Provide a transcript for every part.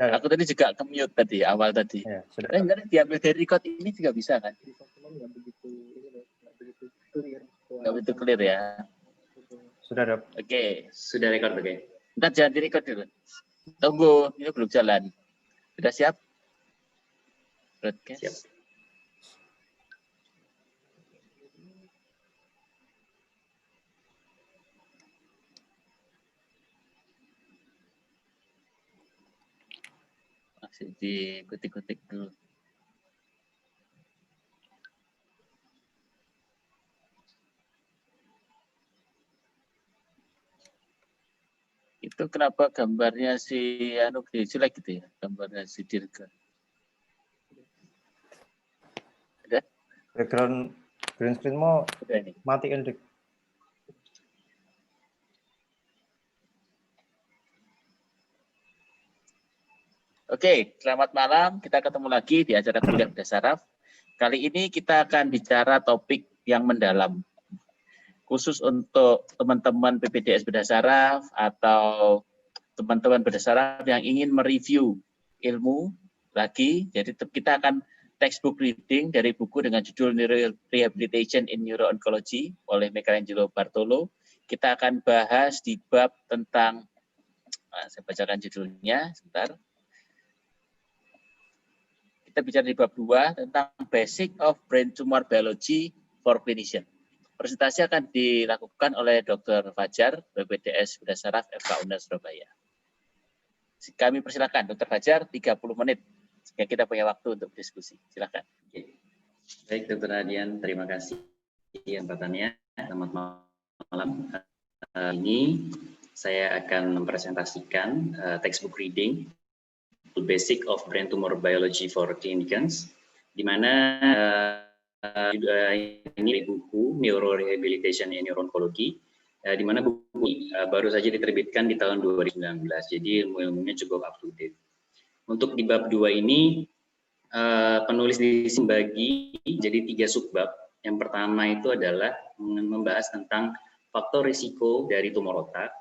Aku tadi juga ke-mute tadi, awal tadi. Ya, sudah. Enggak, diambil dari record ini juga bisa kan? Nggak begitu clear ya. Sudah, Dok. Oke, sudah record, oke. Ntar jangan di-record dulu. Tunggu, ini belum jalan. Sudah siap? Broadcast. Siap. Masih dikutik-kutik dulu. Itu kenapa gambarnya si Anu jelek gitu ya, gambarnya si Dirga. Ada? Background green screen mau matiin, Dik. Oke, selamat malam. Kita ketemu lagi di acara kuliah Berdasaraf. Kali ini kita akan bicara topik yang mendalam. Khusus untuk teman-teman PPDS Berdasaraf atau teman-teman Berdasaraf yang ingin mereview ilmu lagi. Jadi kita akan textbook reading dari buku dengan judul Rehabilitation in Neuro-Oncology oleh Michelangelo Bartolo. Kita akan bahas di bab tentang, saya bacakan judulnya sebentar. Kita bicara di bab 2 tentang Basic of Brain Tumor Biology for Clinician. Presentasi akan dilakukan oleh Dr. Fajar, PPDS Berdasaraf FK UNAS Surabaya. Kami persilakan Dr. Fajar 30 menit sehingga kita punya waktu untuk diskusi. Silakan. Oke. Baik, Dr. Adian, terima kasih kesempatannya. Selamat malam. Ini saya akan mempresentasikan textbook reading Basic of Brain Tumor Biology for Clinicians, di mana ini buku Neurorehabilitation in Neuro-Oncology, di mana buku baru saja diterbitkan di tahun 2019, jadi ilmu-ilmunya cukup up to date. Untuk di bab 2 ini, penulis dibagi jadi 3 subbab. Yang pertama itu adalah membahas tentang faktor risiko dari tumor otak.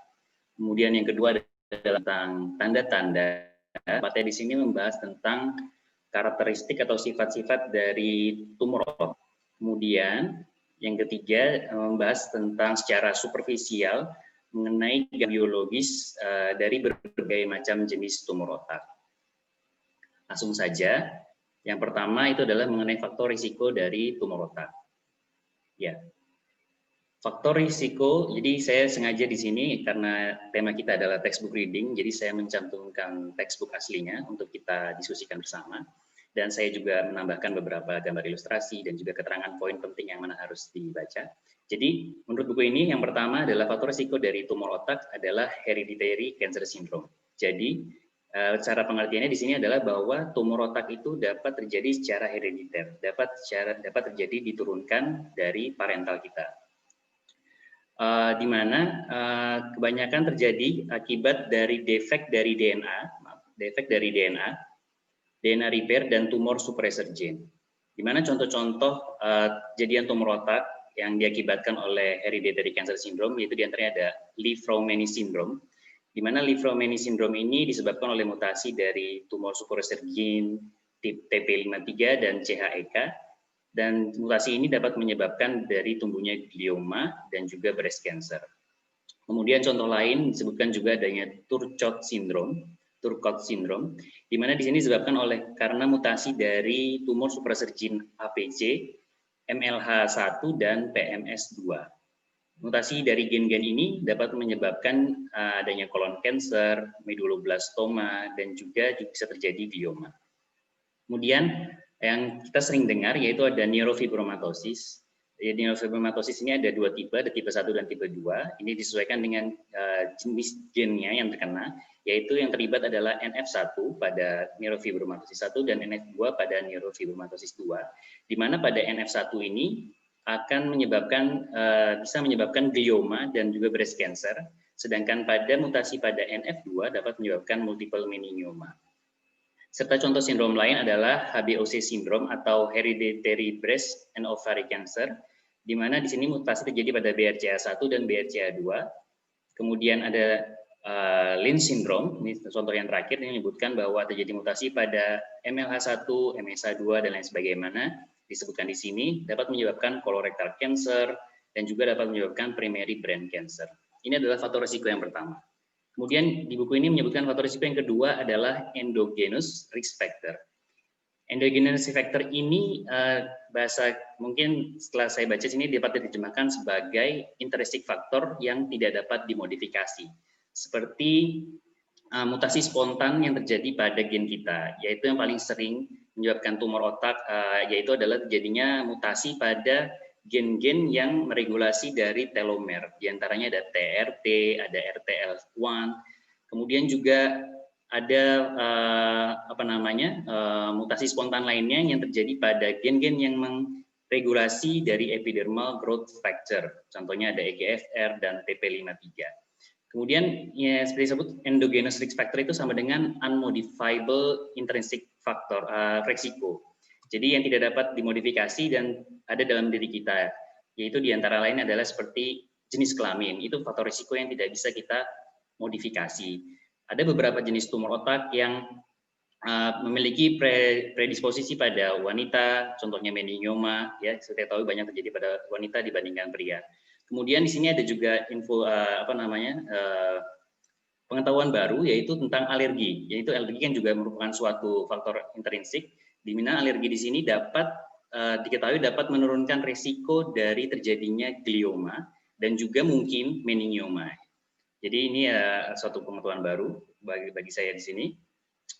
Kemudian yang kedua adalah tentang tanda-tanda. Materi di sini membahas tentang karakteristik atau sifat-sifat dari tumor otak. Kemudian yang ketiga membahas tentang secara superficial mengenai biologis dari berbagai macam jenis tumor otak. Langsung saja, yang pertama itu adalah mengenai faktor risiko dari tumor otak. Ya, faktor risiko. Jadi saya sengaja di sini karena tema kita adalah textbook reading, jadi saya mencantumkan textbook aslinya untuk kita diskusikan bersama. Dan saya juga menambahkan beberapa gambar ilustrasi dan juga keterangan poin penting yang mana harus dibaca. Jadi menurut buku ini yang pertama adalah faktor risiko dari tumor otak adalah hereditary cancer syndrome. Jadi cara pengertiannya di sini adalah bahwa tumor otak itu dapat terjadi secara herediter, dapat terjadi diturunkan dari parental kita. Di mana kebanyakan terjadi akibat dari defek dari DNA, DNA repair dan tumor suppressor gene. Di mana contoh-contoh kejadian tumor otak yang diakibatkan oleh hereditary cancer syndrome yaitu diantaranya ada Li-Fraumeni syndrome, di mana Li-Fraumeni syndrome ini disebabkan oleh mutasi dari tumor suppressor gene TP53 dan CHEK, dan mutasi ini dapat menyebabkan dari tumbuhnya glioma dan juga breast cancer. Kemudian contoh lain disebutkan juga adanya Turcot syndrome, di mana di sini disebabkan karena mutasi dari tumor suppressor gene APC, MLH1 dan PMS2. Mutasi dari gen-gen ini dapat menyebabkan adanya colon cancer, medulloblastoma, dan juga bisa terjadi glioma. Kemudian yang kita sering dengar yaitu ada neurofibromatosis. Neurofibromatosis ini ada 2 tipe, ada tipe 1 dan tipe 2. Ini disesuaikan dengan jenis gennya yang terkena, yaitu yang terlibat adalah NF1 pada neurofibromatosis 1 dan NF2 pada neurofibromatosis 2. Di mana pada NF1 ini akan bisa menyebabkan glioma dan juga breast cancer, sedangkan pada mutasi pada NF2 dapat menyebabkan multiple meningioma. Serta contoh sindrom lain adalah HBOC syndrome atau hereditary breast and ovary cancer, di mana di sini mutasi terjadi pada BRCA1 dan BRCA2. Kemudian ada Lynch syndrome, ini contoh yang terakhir, ini menyebutkan bahwa terjadi mutasi pada MLH1, MSH2, dan lain sebagaimana disebutkan di sini, dapat menyebabkan colorectal cancer, dan juga dapat menyebabkan primary brain cancer. Ini adalah faktor risiko yang pertama. Kemudian di buku ini menyebutkan faktor risiko yang kedua adalah endogenous risk factor. Endogenous risk factor ini bahasa mungkin setelah saya baca sini dapat diterjemahkan sebagai intrinsic factor yang tidak dapat dimodifikasi. Seperti mutasi spontan yang terjadi pada gen kita, yaitu yang paling sering menyebabkan tumor otak, yaitu adalah terjadinya mutasi pada gen-gen yang meregulasi dari telomer. Di antaranya ada TRT, ada RTL1, kemudian juga ada mutasi spontan lainnya yang terjadi pada gen-gen yang meregulasi dari epidermal growth factor. Contohnya ada EGFR dan TP53. Kemudian ya seperti disebut endogenous risk factor itu sama dengan unmodifiable intrinsic factor resiko. Jadi yang tidak dapat dimodifikasi dan ada dalam diri kita, yaitu diantara lain adalah seperti jenis kelamin, itu faktor risiko yang tidak bisa kita modifikasi. Ada beberapa jenis tumor otak yang memiliki predisposisi pada wanita, contohnya meningioma, ya kita tahu banyak terjadi pada wanita dibandingkan pria. Kemudian di sini ada juga info pengetahuan baru yaitu tentang alergi. Yaitu alergi kan juga merupakan suatu faktor intrinsik di mana alergi di sini dapat diketahui dapat menurunkan risiko dari terjadinya glioma dan juga mungkin meningioma. Jadi ini suatu pengetahuan baru bagi saya di sini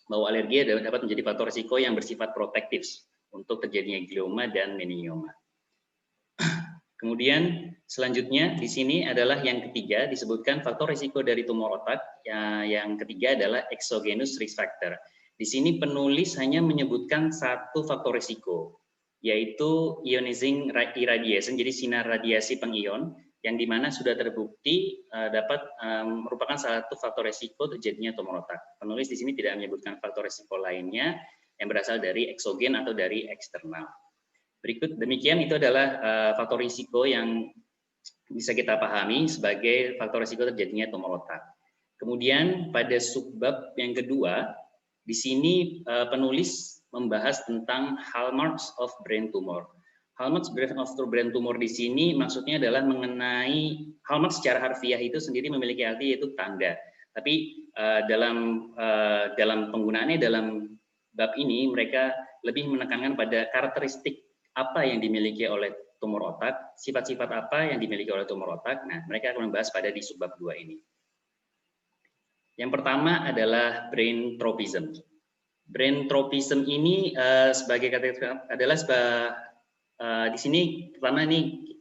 bahwa alergi dapat menjadi faktor risiko yang bersifat protektif untuk terjadinya glioma dan meningioma. Kemudian selanjutnya di sini adalah yang ketiga disebutkan faktor risiko dari tumor otak. Yang ketiga adalah exogenous risk factor. Di sini penulis hanya menyebutkan satu faktor risiko, yaitu ionizing irradiation, jadi sinar radiasi pengion, yang dimana sudah terbukti dapat merupakan salah satu faktor risiko terjadinya tumor otak. Penulis di sini tidak menyebutkan faktor risiko lainnya yang berasal dari eksogen atau dari eksternal. Berikut demikian itu adalah faktor risiko yang bisa kita pahami sebagai faktor risiko terjadinya tumor otak. Kemudian pada subbab yang kedua, di sini penulis membahas tentang hallmarks of brain tumor. Hallmarks of brain tumor di sini maksudnya adalah mengenai hallmark secara harfiah itu sendiri memiliki arti yaitu tanda. Tapi dalam penggunaannya dalam bab ini mereka lebih menekankan pada karakteristik apa yang dimiliki oleh tumor otak, sifat-sifat apa yang dimiliki oleh tumor otak. Nah, mereka akan membahas pada di subbab 2 ini. Yang pertama adalah brain tropism. Brain tropism ini sebagai kategori adalah di sini pertama ini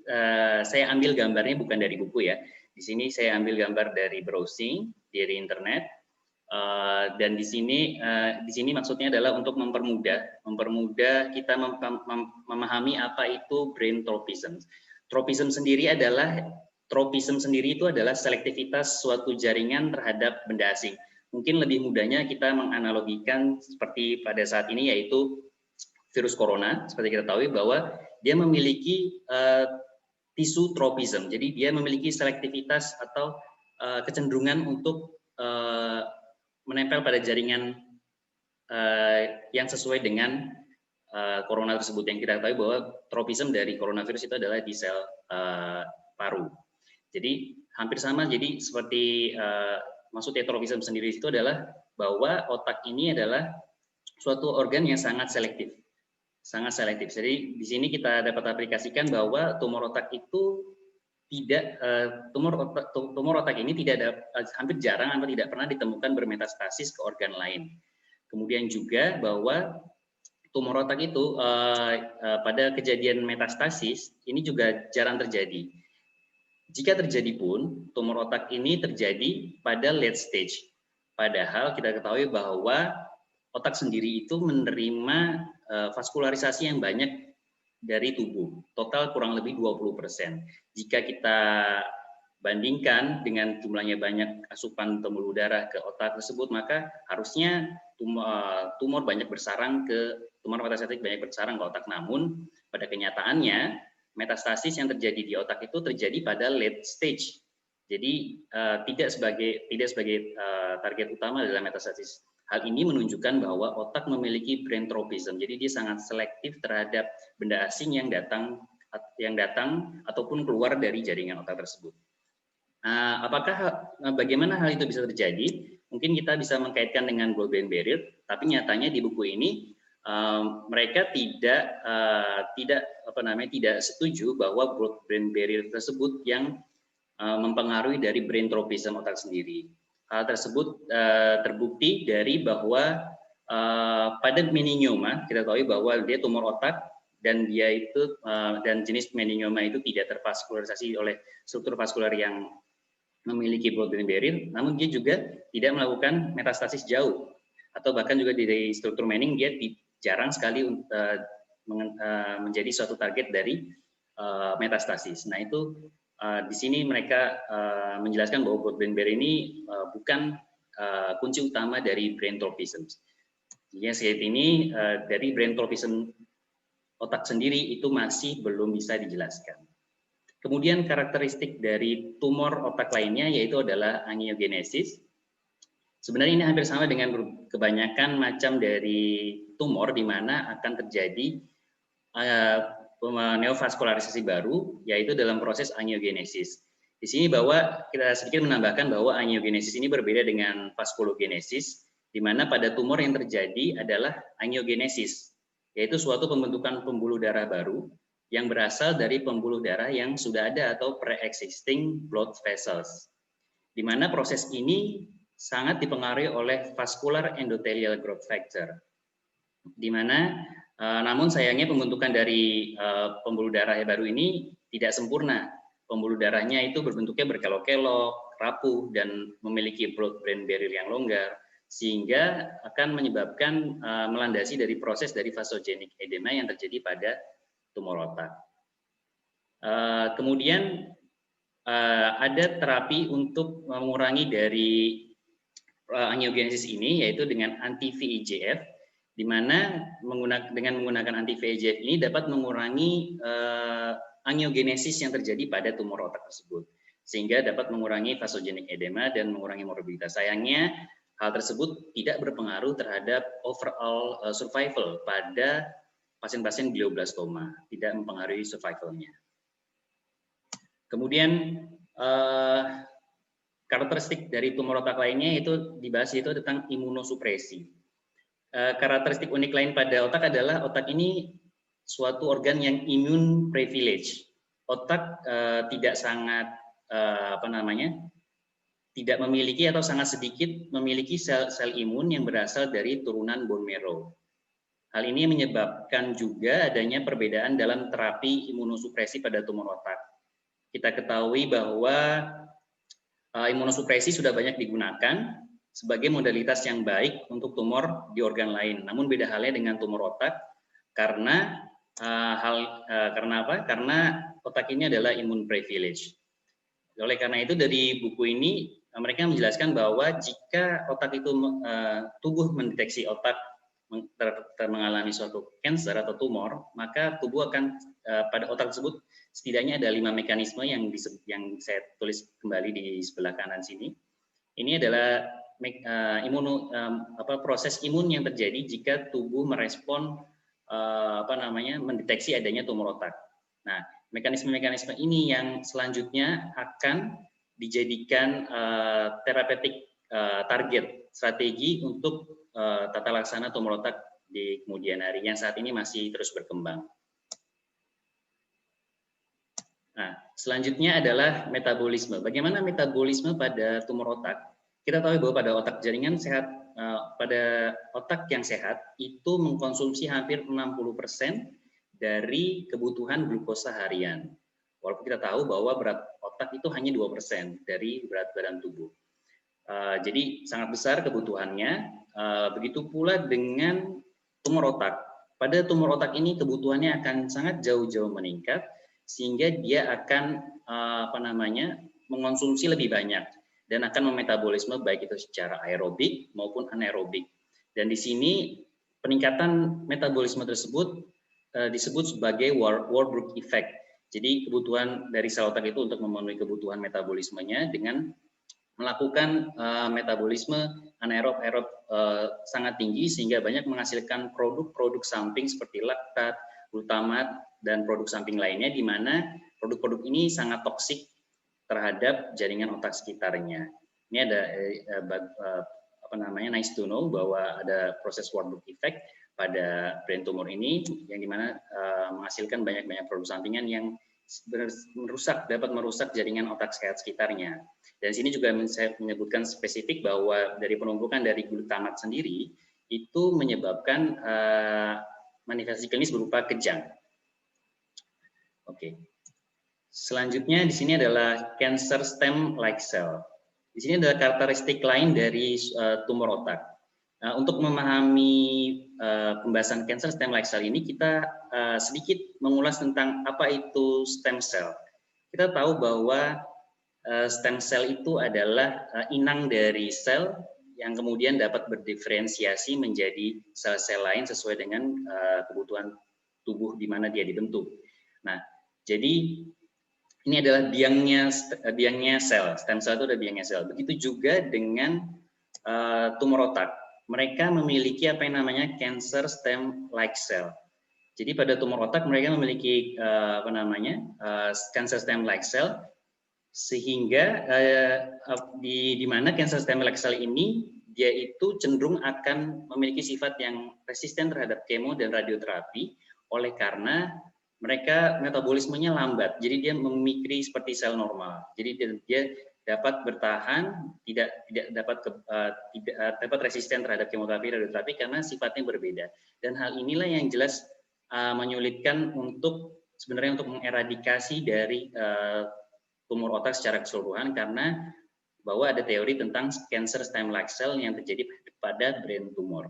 saya ambil gambarnya bukan dari buku ya. Di sini saya ambil gambar dari browsing dari internet. Dan di sini maksudnya adalah untuk mempermudah kita memahami apa itu brain tropism. Tropism sendiri itu adalah selektivitas suatu jaringan terhadap benda asing. Mungkin lebih mudahnya kita menganalogikan seperti pada saat ini yaitu virus corona. Seperti kita tahu bahwa dia memiliki tisu tropism. Jadi dia memiliki selektivitas atau kecenderungan untuk menempel pada jaringan yang sesuai dengan corona tersebut. Yang kita tahu bahwa tropism dari coronavirus itu adalah di sel paru. Jadi hampir sama. Jadi seperti maksudnya tropism sendiri itu adalah bahwa otak ini adalah suatu organ yang sangat selektif. Sangat selektif. Jadi di sini kita dapat aplikasikan bahwa tumor otak itu tumor otak ini hampir jarang atau tidak pernah ditemukan bermetastasis ke organ lain. Kemudian juga bahwa tumor otak itu pada kejadian metastasis ini juga jarang terjadi. Jika terjadi pun tumor otak ini terjadi pada late stage. Padahal kita ketahui bahwa otak sendiri itu menerima vaskularisasi yang banyak dari tubuh, total kurang lebih 20%. Jika kita bandingkan dengan jumlahnya banyak asupan pembuluh darah ke otak tersebut, maka harusnya tumor metastatik banyak bersarang ke otak. Namun pada kenyataannya metastasis yang terjadi di otak itu terjadi pada late stage. Jadi tidak sebagai target utama dalam metastasis. Hal ini menunjukkan bahwa otak memiliki brain tropism. Jadi dia sangat selektif terhadap benda asing yang datang ataupun keluar dari jaringan otak tersebut. Bagaimana hal itu bisa terjadi? Mungkin kita bisa mengkaitkan dengan blood-brain barrier, tapi nyatanya di buku ini mereka tidak setuju bahwa blood-brain barrier tersebut yang mempengaruhi dari brain tropism otak sendiri. Hal tersebut terbukti dari bahwa pada meningioma kita tahu bahwa dia tumor otak dan dan jenis meningioma itu tidak tervaskularisasi oleh struktur vaskular yang memiliki blood-brain barrier, namun dia juga tidak melakukan metastasis jauh, atau bahkan juga di struktur mening dia jarang sekali menjadi suatu target dari metastasis. Nah itu di sini mereka menjelaskan bahwa blood-brain barrier ini bukan kunci utama dari brain tropism. Jadi saat ini dari brain tropism otak sendiri itu masih belum bisa dijelaskan. Kemudian karakteristik dari tumor otak lainnya yaitu adalah angiogenesis. Sebenarnya ini hampir sama dengan kebanyakan macam dari tumor di mana akan terjadi neovaskularisasi baru, yaitu dalam proses angiogenesis. Di sini bahwa kita sedikit menambahkan bahwa angiogenesis ini berbeda dengan vaskulogenesis, di mana pada tumor yang terjadi adalah angiogenesis, yaitu suatu pembentukan pembuluh darah baru yang berasal dari pembuluh darah yang sudah ada atau pre-existing blood vessels, di mana proses ini sangat dipengaruhi oleh vascular endothelial growth factor, di mana namun sayangnya pembentukan dari pembuluh darah yang baru ini tidak sempurna. Pembuluh darahnya itu berbentuknya berkelok-kelok, rapuh, dan memiliki blood-brain barrier yang longgar, sehingga akan menyebabkan melandasi dari proses dari vasogenic edema yang terjadi pada tumor otak. Kemudian ada terapi untuk mengurangi dari angiogenesis ini, yaitu dengan anti-VEGF, di mana dengan menggunakan anti-VEGF ini dapat mengurangi angiogenesis yang terjadi pada tumor otak tersebut, sehingga dapat mengurangi vasogenic edema dan mengurangi morbiditas. Sayangnya hal tersebut tidak berpengaruh terhadap overall survival pada pasien-pasien glioblastoma, tidak mempengaruhi survivalnya. Kemudian karakteristik dari tumor otak lainnya itu dibahas yaitu tentang imunosupresi. Karakteristik unik lain pada otak adalah otak ini suatu organ yang immune privilege. Otak tidak sangat tidak memiliki atau sangat sedikit memiliki sel imun yang berasal dari turunan bone marrow. Hal ini menyebabkan juga adanya perbedaan dalam terapi imunosupresi pada tumor otak. Kita ketahui bahwa imunosupresi sudah banyak digunakan sebagai modalitas yang baik untuk tumor di organ lain. Namun beda halnya dengan tumor otak karena Karena otak ini adalah immune privilege. Oleh karena itu dari buku ini mereka menjelaskan bahwa jika otak itu tubuh mendeteksi otak mengalami suatu cancer atau tumor, maka tubuh akan pada otak tersebut setidaknya ada 5 mekanisme yang saya tulis kembali di sebelah kanan sini. Ini adalah proses imun yang terjadi jika tubuh merespon mendeteksi adanya tumor otak. Nah, mekanisme-mekanisme ini yang selanjutnya akan dijadikan terapeutik target strategi untuk tata laksana tumor otak di kemudian hari yang saat ini masih terus berkembang. Nah, selanjutnya adalah metabolisme. Bagaimana metabolisme pada tumor otak? Kita tahu bahwa pada otak jaringan sehat, pada otak yang sehat itu mengkonsumsi hampir 60% dari kebutuhan glukosa harian. Walaupun kita tahu bahwa berat otak itu hanya 2% dari berat badan tubuh. Jadi sangat besar kebutuhannya. Begitu pula dengan tumor otak. Pada tumor otak ini kebutuhannya akan sangat jauh-jauh meningkat sehingga dia akan mengonsumsi lebih banyak dan akan memetabolisme baik itu secara aerobik maupun anaerobik. Dan di sini peningkatan metabolisme tersebut disebut sebagai Warburg effect, Jadi kebutuhan dari sel otak itu untuk memenuhi kebutuhan metabolismenya dengan melakukan metabolisme anaerob sangat tinggi sehingga banyak menghasilkan produk-produk samping seperti laktat, glutamat, dan produk samping lainnya, di mana produk-produk ini sangat toksik terhadap jaringan otak sekitarnya. Ini ada nice to know bahwa ada proses Warburg effect pada brain tumor ini yang dimana menghasilkan banyak-banyak produk sampingan yang dapat merusak jaringan otak sekitarnya. Dan sini juga saya menyebutkan spesifik bahwa dari penumpukan dari glutamat sendiri itu menyebabkan manifestasi klinis berupa kejang. Oke. Selanjutnya di sini adalah cancer stem-like cell. Di sini ada karakteristik lain dari tumor otak. Untuk memahami pembahasan cancer stem-like cell ini, kita sedikit mengulas tentang apa itu stem cell. Kita tahu bahwa stem cell itu adalah inang dari sel yang kemudian dapat berdiferensiasi menjadi sel-sel lain sesuai dengan kebutuhan tubuh di mana dia dibentuk. Nah, jadi ini adalah biangnya sel. Stem cell itu adalah biangnya sel. Begitu juga dengan tumor otak. Mereka memiliki apa yang namanya cancer stem-like cell. Jadi pada tumor otak mereka memiliki cancer stem-like cell, sehingga di mana cancer stem-like cell ini dia itu cenderung akan memiliki sifat yang resisten terhadap kemo dan radioterapi, oleh karena mereka metabolismenya lambat. Jadi dia memikiri seperti sel normal. Jadi dia dapat bertahan, tidak dapat resisten terhadap kemoterapi, radioterapi karena sifatnya berbeda. Dan hal inilah yang jelas menyulitkan sebenarnya untuk mengeradikasi dari tumor otak secara keseluruhan, karena bahwa ada teori tentang cancer stem-like cell yang terjadi pada brain tumor.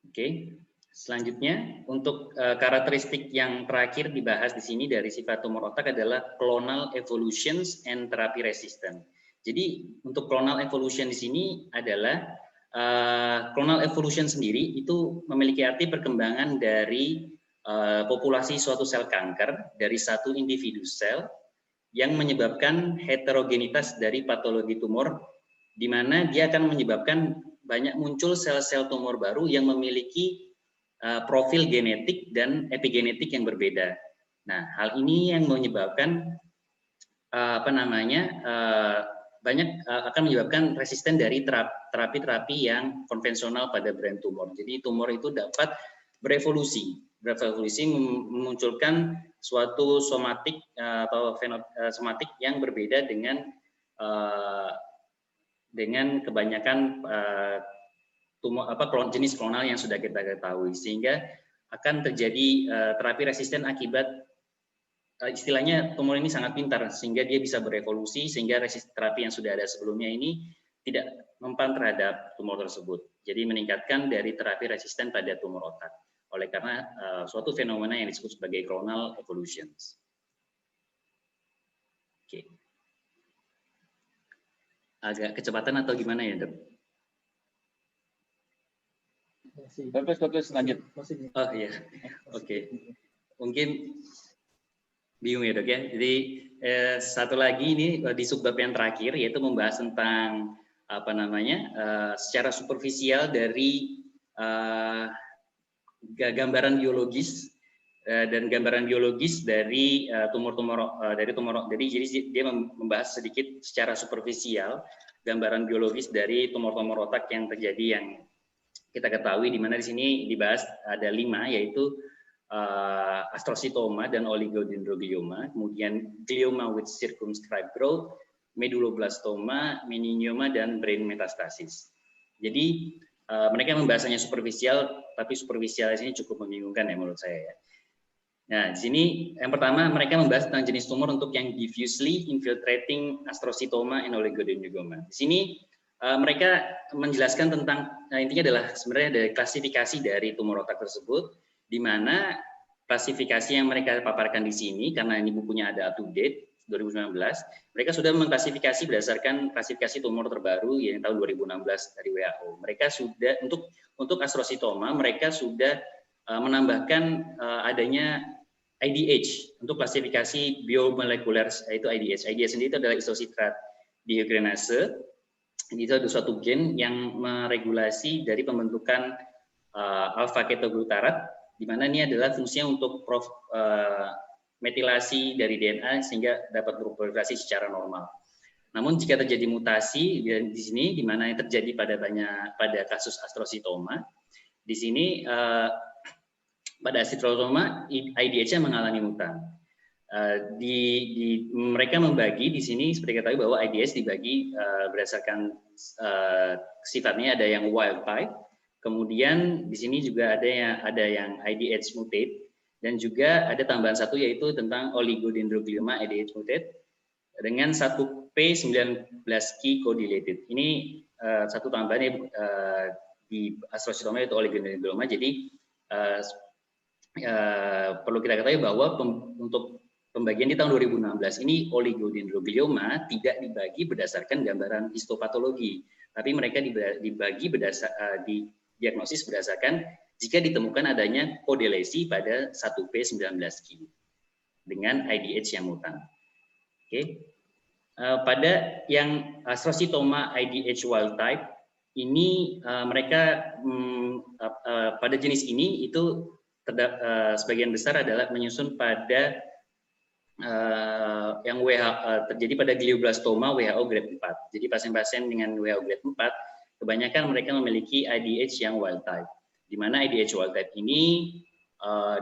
Oke. Selanjutnya, untuk karakteristik yang terakhir dibahas di sini dari sifat tumor otak adalah clonal evolutions and therapy resistant. Jadi untuk clonal evolution di sini adalah clonal evolution sendiri itu memiliki arti perkembangan dari populasi suatu sel kanker dari satu individu sel yang menyebabkan heterogenitas dari patologi tumor, di mana dia akan menyebabkan banyak muncul sel-sel tumor baru yang memiliki profil genetik dan epigenetik yang berbeda. Nah, hal ini yang menyebabkan akan menyebabkan resisten dari terapi-terapi yang konvensional pada brain tumor. Jadi tumor itu dapat berevolusi memunculkan suatu somatik atau somatik yang berbeda dengan kebanyakan jenis klonal yang sudah kita ketahui, sehingga akan terjadi terapi resisten akibat istilahnya tumor ini sangat pintar sehingga dia bisa berevolusi, sehingga terapi yang sudah ada sebelumnya ini tidak mempan terhadap tumor tersebut. Jadi meningkatkan dari terapi resisten pada tumor otak oleh karena suatu fenomena yang disebut sebagai clonal evolutions. Oke. Agak kecepatan atau gimana ya, Dok? Bagus, lanjut. Oh iya, oke. Mungkin bingung ya, Dok ya. Jadi satu lagi ini di subbab yang terakhir, yaitu membahas tentang secara superficial dari gambaran biologis dan gambaran biologis dari tumor-tumor Jadi dia membahas sedikit secara superficial gambaran biologis dari tumor-tumor otak yang terjadi yang kita ketahui, di mana di sini dibahas ada 5, yaitu astrocytoma dan oligodendroglioma, kemudian glioma with circumscribed growth, medulloblastoma, meningioma, dan brain metastasis. Jadi mereka membahasanya superficial, tapi superficial di sini cukup membingungkan ya menurut saya ya. Nah, di sini yang pertama mereka membahas tentang jenis tumor untuk yang diffusely infiltrating astrocytoma and oligodendroglioma. Di sini mereka menjelaskan tentang intinya adalah sebenarnya ada klasifikasi dari tumor otak tersebut, di mana klasifikasi yang mereka paparkan di sini, karena ini bukunya ada up to date 2019, mereka sudah mengklasifikasi berdasarkan klasifikasi tumor terbaru yang tahun 2016 dari WHO. Mereka sudah untuk astrocytoma mereka sudah menambahkan adanya IDH untuk klasifikasi biomolekuler, yaitu IDH. IDH sendiri itu adalah isositrat dehydrogenase. Itu ada suatu gen yang meregulasi dari pembentukan alfa ketoglutarat, di mana ini adalah fungsinya untuk metilasi dari DNA sehingga dapat berproliferasi secara normal. Namun jika terjadi mutasi di sini, di mana yang terjadi pada kasus astrositoma, di sini pada astrositoma IDH-nya mengalami mutan. Mereka membagi di sini seperti ketahui bahwa IDH dibagi berdasarkan sifatnya, ada yang wild type, kemudian di sini juga ada yang IDH mutate, dan juga ada tambahan satu yaitu tentang oligodendroglioma IDH mutate dengan satu P19Q codelated. Ini satu tambahannya di astrositoma yaitu oligodendroglioma. Jadi perlu kita ketahui bahwa untuk pembagian di tahun 2016 ini oligodendroglioma tidak dibagi berdasarkan gambaran histopatologi, tapi mereka dibagi diagnosis berdasarkan jika ditemukan adanya kodelesi pada 1P19Q dengan IDH yang mutan. Oke. Pada yang astrositoma IDH wild type ini mereka pada jenis ini itu sebagian besar adalah menyusun pada yang terjadi pada glioblastoma WHO grade 4. Jadi pasien-pasien dengan WHO grade 4 kebanyakan mereka memiliki IDH yang wild type, di mana IDH wild type ini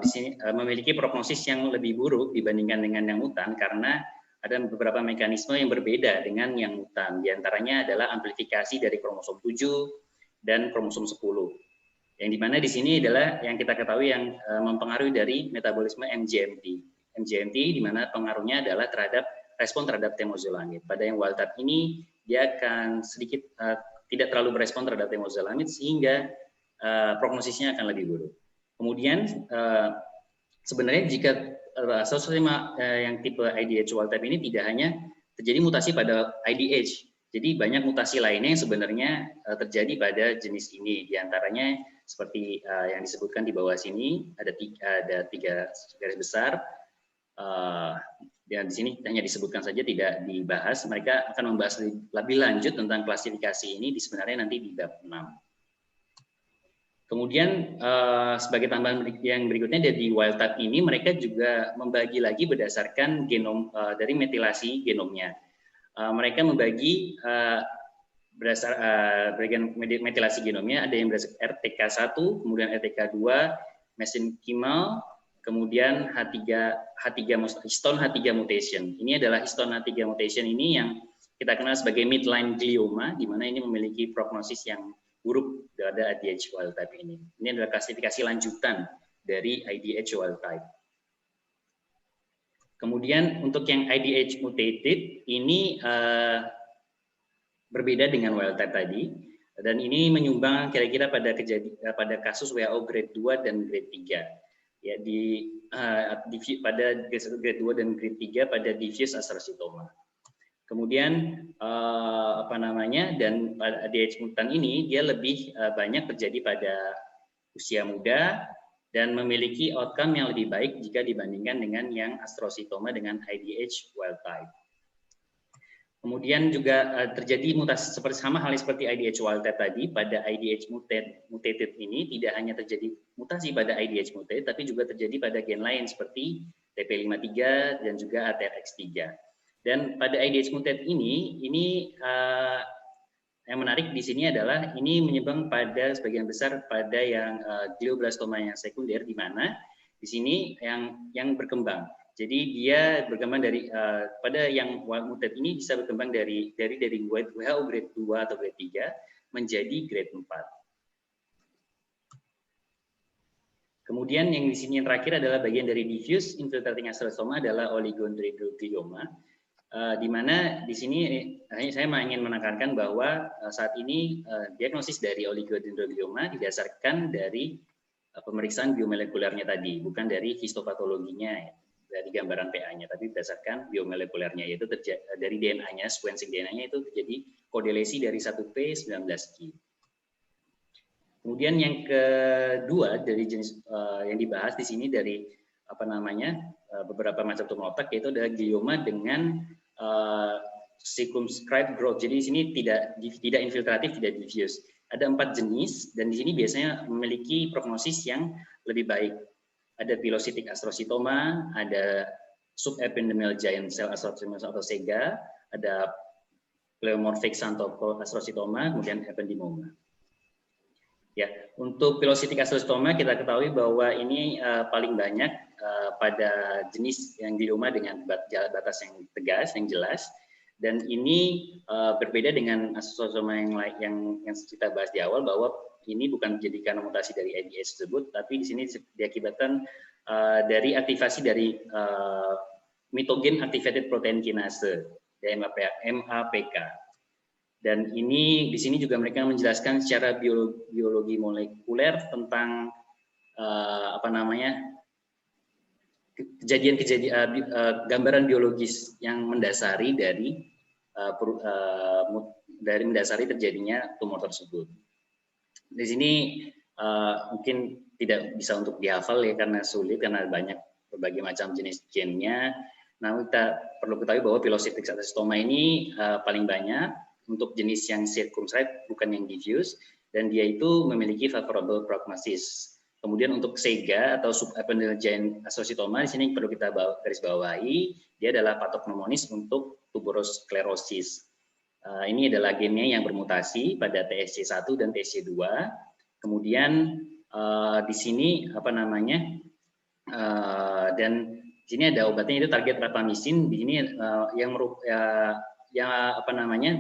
di sini memiliki prognosis yang lebih buruk dibandingkan dengan yang mutan karena ada beberapa mekanisme yang berbeda dengan yang mutan. Di antaranya adalah amplifikasi dari kromosom 7 dan kromosom 10. Yang dimana di sini adalah yang kita ketahui yang mempengaruhi dari metabolisme MGMT. MGMT di mana pengaruhnya adalah respon terhadap temozolomid. Pada yang wild type ini dia akan sedikit tidak terlalu berespon terhadap temozolomid sehingga prognosisnya akan lebih buruk. Kemudian sebenarnya jika astrositoma yang tipe IDH wild type ini tidak hanya terjadi mutasi pada IDH, jadi banyak mutasi lainnya yang sebenarnya terjadi pada jenis ini. Di antaranya seperti yang disebutkan di bawah sini ada tiga garis besar. Dan di sini hanya disebutkan saja, tidak dibahas. Mereka akan membahas lebih lanjut tentang klasifikasi ini sebenarnya nanti di bab 6. Kemudian sebagai tambahan yang berikutnya dari wild type ini mereka juga membagi lagi berdasarkan genom dari metilasi genomnya. Mereka membagi berdasarkan metilasi genomnya, ada yang berdasarkan RTK1, kemudian RTK2, mesenchymal, kemudian histone H3 mutation. Ini adalah histone H3 mutation ini yang kita kenal sebagai midline glioma, di mana ini memiliki prognosis yang buruk pada IDH wild type ini. Ini adalah klasifikasi lanjutan dari IDH wild type. Kemudian untuk yang IDH mutated ini berbeda dengan wild type tadi, dan ini menyumbang kira-kira pada kasus WHO grade 2 dan grade 3. Ya, pada grade 2 dan grade 3 pada diffuse astrositoma. Kemudian dan pada IDH mutan ini dia lebih banyak terjadi pada usia muda dan memiliki outcome yang lebih baik jika dibandingkan dengan yang astrositoma dengan IDH wild type. Kemudian juga terjadi mutasi sama halnya seperti IDH wild type tadi. Pada IDH mutated ini tidak hanya terjadi mutasi pada IDH mutated, tapi juga terjadi pada gen lain seperti TP53 dan juga ATRX3. Dan pada IDH mutated ini yang menarik di sini adalah ini menyumbang pada sebagian besar pada yang glioblastoma yang sekunder, di mana di sini yang berkembang. Jadi dia berkembang pada yang muted ini bisa berkembang dari WHO grade 2 atau grade 3 menjadi grade 4. Kemudian yang di sini yang terakhir adalah bagian dari diffuse infiltrating astrositoma adalah oligodendroglioma, di mana di sini saya ingin menekankan bahwa saat ini diagnosis dari oligodendroglioma didasarkan dari pemeriksaan biomolekulernya tadi, bukan dari histopatologinya dari gambaran PA-nya, tapi berdasarkan biomolekulernya, yaitu dari DNA-nya, sequencing DNA-nya itu terjadi kodelesi dari 1P19Q. Kemudian yang kedua dari jenis yang dibahas di sini dari beberapa macam tumor otak, yaitu adalah glioma dengan circumscribed growth. Jadi di sini tidak infiltratif, tidak diffuse. Ada 4 jenis, dan di sini biasanya memiliki prognosis yang lebih baik. Ada pilocytic astrocytoma, ada subependymal giant cell astrocytoma atau SEGA, ada pleomorphic astrocytoma, kemudian ependymoma. Ya, untuk pilocytic astrocytoma kita ketahui bahwa ini paling banyak pada jenis yang glioma dengan batas yang tegas, yang jelas, dan ini berbeda dengan astrocytoma yang kita bahas di awal, bahwa ini bukan menjadi karena mutasi dari ADH tersebut, tapi di sini diakibatkan dari aktivasi dari mitogen activated protein kinase, MAPK. Dan ini di sini juga mereka menjelaskan secara biologi molekuler tentang gambaran biologis yang mendasari dari terjadinya tumor tersebut. Di sini mungkin tidak bisa untuk dihafal ya, karena sulit, karena banyak berbagai macam jenis gennya. Namun kita perlu ketahui bahwa pilocytic astrocytoma ini paling banyak untuk jenis yang circumscribed, bukan yang diffuse, dan dia itu memiliki favorable prognosis. Kemudian untuk SEGA atau subependymal giant astrocytoma, di sini perlu kita garis bawahi, dia adalah patognomonis untuk tuberous sclerosis. Ini adalah gennya yang bermutasi pada TSC1 dan TSC2. Kemudian di sini dan di sini ada obatnya, itu target rapamycin. Di sini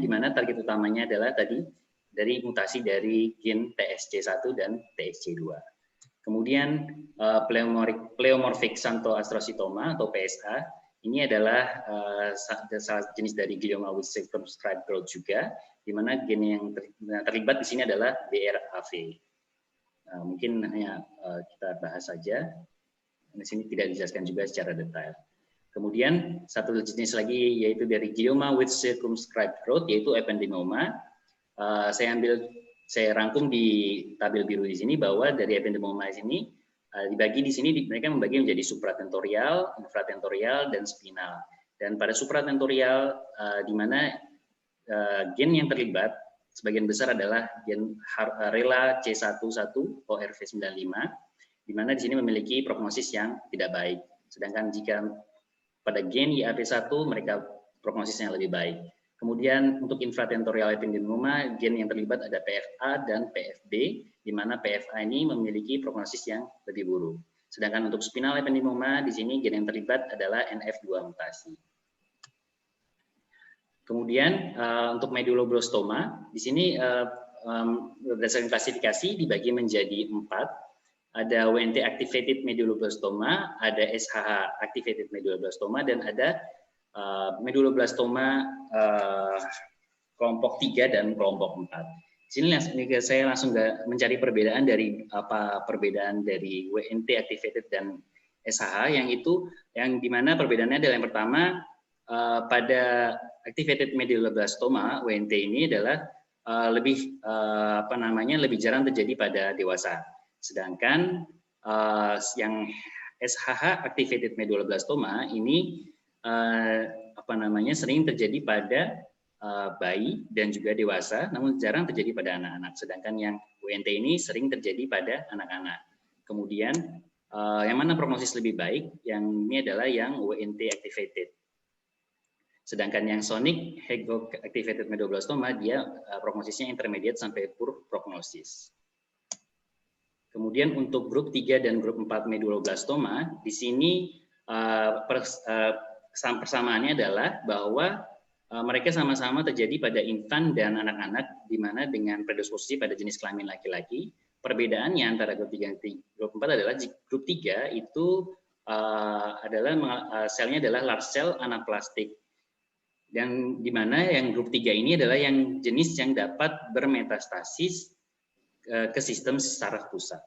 di mana target utamanya adalah tadi dari mutasi dari gen TSC1 dan TSC2. Kemudian pleomorphic astrocytoma atau PSA, ini adalah salah jenis dari glioma with circumscribed growth juga, di mana gen yang terlibat di sini adalah BRAF. Mungkin hanya kita bahas saja. Di sini tidak dijelaskan juga secara detail. Kemudian satu jenis lagi yaitu dari glioma with circumscribed growth, yaitu ependymoma. Saya rangkum di tabel biru di sini bahwa dari ependymoma ini dibagi di sini, mereka membagi menjadi supratentorial, infratentorial, dan spinal. Dan pada supratentorial di mana gen yang terlibat sebagian besar adalah gen RELA C11 ORV95, di mana di sini memiliki prognosis yang tidak baik. Sedangkan jika pada gen YAP1 mereka prognosisnya lebih baik. Kemudian untuk infratentorial ependymoma, gen yang terlibat ada PFA dan PFB, di mana PFA ini memiliki prognosis yang lebih buruk. Sedangkan untuk spinal ependymoma, di sini gen yang terlibat adalah NF2 mutasi. Kemudian untuk medulloblastoma, di sini berdasarkan klasifikasi dibagi menjadi 4. Ada WNT activated medulloblastoma, ada SHH activated medulloblastoma, dan ada medulloblastoma kelompok 3 dan kelompok 4. Di sini saya langsung mencari perbedaan dari perbedaan dari WNT activated dan SHH, yang dimana perbedaannya adalah yang pertama, pada activated medulloblastoma WNT ini adalah lebih jarang terjadi pada dewasa. Sedangkan yang SHH activated medulloblastoma ini sering terjadi pada bayi dan juga dewasa, namun jarang terjadi pada anak-anak. Sedangkan yang WNT ini sering terjadi pada anak-anak. Kemudian yang mana prognosis lebih baik? Yang ini adalah yang WNT activated. Sedangkan yang sonic Hegog activated medulloblastoma, dia prognosisnya intermediate sampai poor prognosis. Kemudian untuk grup 3 dan grup 4 medulloblastoma, di sini persamaannya adalah bahwa mereka sama-sama terjadi pada infan dan anak-anak, di mana dengan predisposisi pada jenis kelamin laki-laki. Perbedaannya antara grup 3 dan grup 4 adalah grup 3 itu selnya adalah large cell anaplastik. Dan di mana yang grup 3 ini adalah yang jenis yang dapat bermetastasis ke sistem saraf pusat.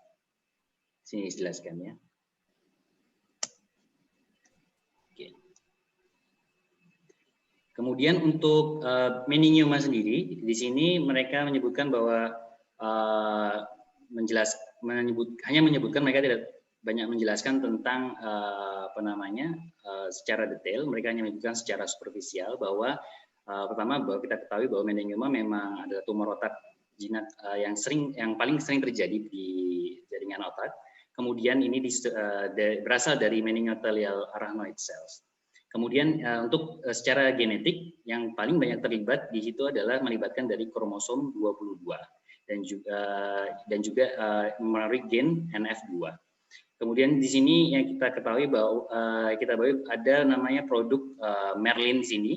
Sini dijelaskan ya. Oke. Kemudian untuk meningioma sendiri, di sini mereka menyebutkan bahwa hanya menyebutkan mereka banyak menjelaskan tentang secara detail. Mereka hanya menyebutkan secara superficial bahwa pertama bahwa kita ketahui bahwa meningioma memang adalah tumor otak jinak yang paling sering terjadi di jaringan otak. Kemudian ini berasal dari meningococcal arachnoid cells. Kemudian untuk secara genetik yang paling banyak terlibat di situ adalah melibatkan dari kromosom 22 dan juga melalui gen NF2. Kemudian di sini yang kita ketahui bahwa ada namanya produk Merlin di sini.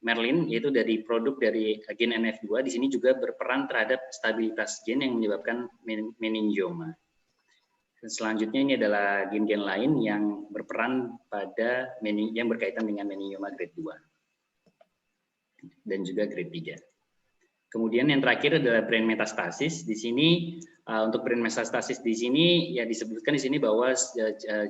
Merlin yaitu dari produk dari gen NF2 di sini juga berperan terhadap stabilitas gen yang menyebabkan meningioma. Selanjutnya ini adalah gen-gen lain yang berperan pada yang berkaitan dengan meningioma grade 2 dan juga grade 3. Kemudian yang terakhir adalah brain metastasis. Di sini untuk brain metastasis di sini ya disebutkan di sini bahwa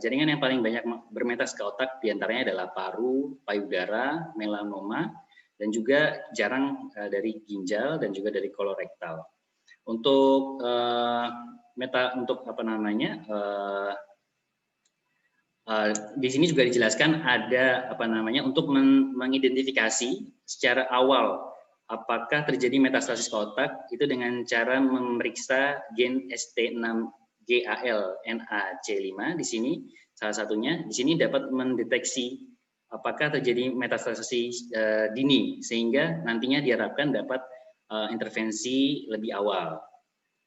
jaringan yang paling banyak bermetas ke otak diantaranya adalah paru, payudara, melanoma, dan juga jarang dari ginjal dan juga dari kolorektal. Untuk di sini juga dijelaskan ada untuk mengidentifikasi secara awal apakah terjadi metastasis ke otak itu dengan cara memeriksa gen ST6GAL-NAC5 di sini salah satunya. Di sini dapat mendeteksi apakah terjadi metastasis dini sehingga nantinya diharapkan dapat intervensi lebih awal.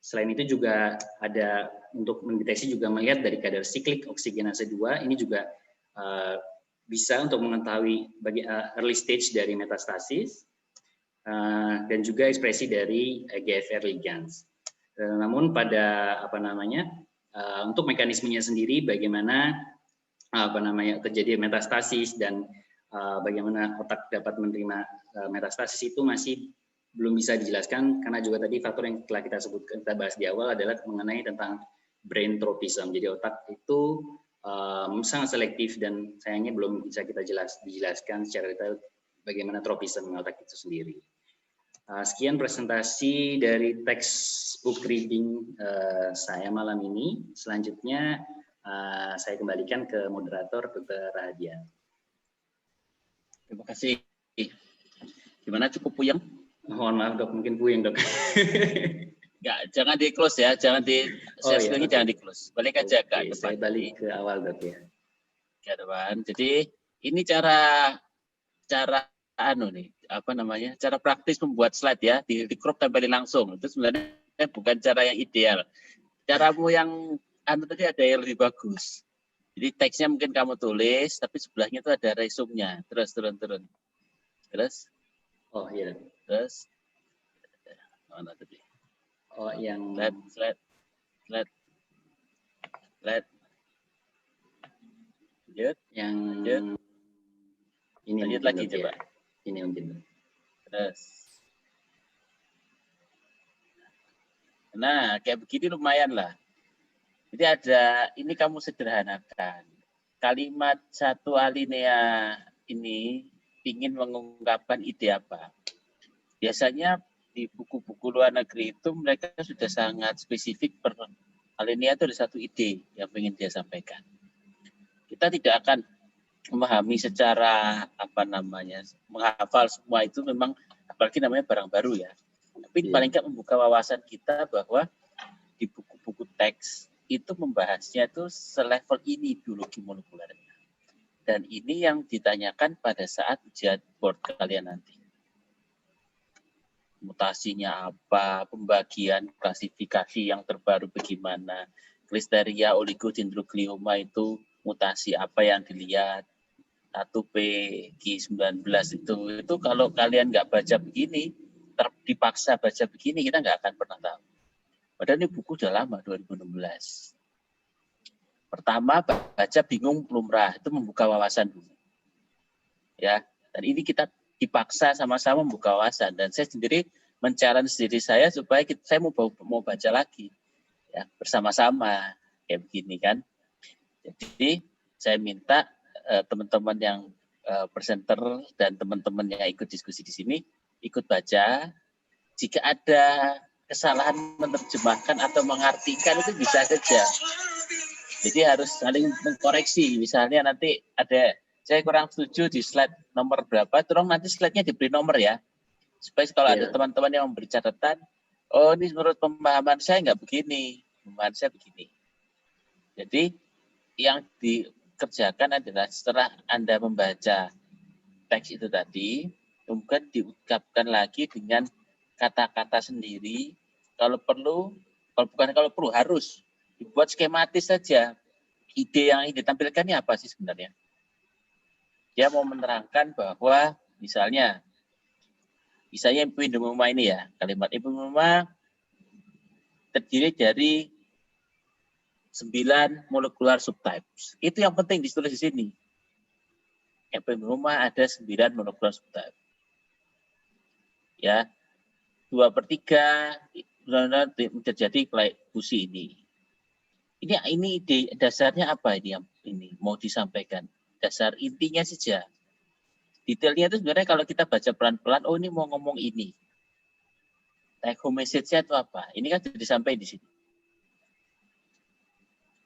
Selain itu juga ada untuk mendeteksi juga melihat dari kadar siklik oksigenase 2 ini juga bisa untuk mengetahui early stage dari metastasis dan juga ekspresi dari EGFR ligands. Namun pada untuk mekanismenya sendiri bagaimana terjadi metastasis dan bagaimana otak dapat menerima metastasis itu masih belum bisa dijelaskan karena juga tadi faktor yang telah kita bahas di awal adalah mengenai tentang brain tropism. Jadi otak itu sangat selektif dan sayangnya belum bisa kita dijelaskan secara detail bagaimana tropism otak itu sendiri. Sekian presentasi dari textbook reading saya malam ini. Selanjutnya saya kembalikan ke moderator Dr. Radia. Terima kasih. Gimana, cukup puyeng? Mohon maaf dok, mungkin puyeng dok. Enggak, jangan di close ya, jangan di share jangan di close. Balik aja ke depan. Saya balik ke awal dok ya. Ke depan. Jadi ini cara cara praktis membuat slide ya, di crop tempelin langsung. Itu sebenarnya bukan cara yang ideal. Caramu yang tadi ada yang lebih bagus. Jadi teksnya mungkin kamu tulis, tapi sebelahnya itu ada resumenya. Terus turun. Terus. Oh iya. Terus. Mana tadi? Oh yang. Slide. Lanjut. Yang. Lanjut. Ini lanjut lagi coba. Ya. Ini mungkin. Terus. Nah, kayak begini lumayan lah. Jadi ini kamu sederhanakan. Kalimat satu alinea ini ingin mengungkapkan ide apa. Biasanya di buku-buku luar negeri itu mereka sudah sangat spesifik per alinea itu ada satu ide yang ingin dia sampaikan. Kita tidak akan memahami secara menghafal semua itu memang apalagi namanya barang baru ya. Tapi paling nggak membuka wawasan kita bahwa di buku-buku teks itu membahasnya itu selevel ini biologi molekulernya. Dan ini yang ditanyakan pada saat ujian board kalian nanti. Mutasinya apa, pembagian klasifikasi yang terbaru bagaimana, Listeria oligodendroglioma itu mutasi apa yang dilihat, 1P G19 itu kalau kalian nggak baca begini, dipaksa baca begini, kita nggak akan pernah tahu. Padahal ini buku udah lama, 2016. Pertama, baca bingung lumrah, itu membuka wawasan dulu. Ya, dan ini kita dipaksa sama-sama membuka wawasan. Dan saya sendiri men-challenge diri saya supaya saya mau baca lagi. Ya, bersama-sama, kayak begini kan. Jadi, saya minta teman-teman yang presenter dan teman-teman yang ikut diskusi di sini, ikut baca. Jika ada kesalahan menerjemahkan atau mengartikan itu bisa saja. Jadi harus saling mengkoreksi. Misalnya nanti ada saya kurang setuju di slide nomor berapa, tolong nanti slide-nya diberi nomor ya. Supaya kalau ada teman-teman yang memberi catatan, oh ini menurut pemahaman saya nggak begini, pemahaman saya begini. Jadi yang dikerjakan adalah setelah Anda membaca teks itu tadi, kemudian diungkapkan lagi dengan kata-kata sendiri. Kalau perlu, kalau perlu harus dibuat skematis saja. Ide yang ingin ditampilkannya apa sih sebenarnya? Dia mau menerangkan bahwa misalnya ibu rumah ini ya, kalimat ibu rumah terdiri dari 9 molekular subtypes. Itu yang penting ditulis di sini. Ibu rumah ada 9 molekular subtypes. Ya, 2/3 benar-benar terjadi fusi ini. Ini ide dasarnya apa ini mau disampaikan? Dasar intinya saja. Detailnya itu sebenarnya kalau kita baca pelan-pelan, oh ini mau ngomong ini. Take home message-nya itu apa? Ini kan sudah disampaikan di sini.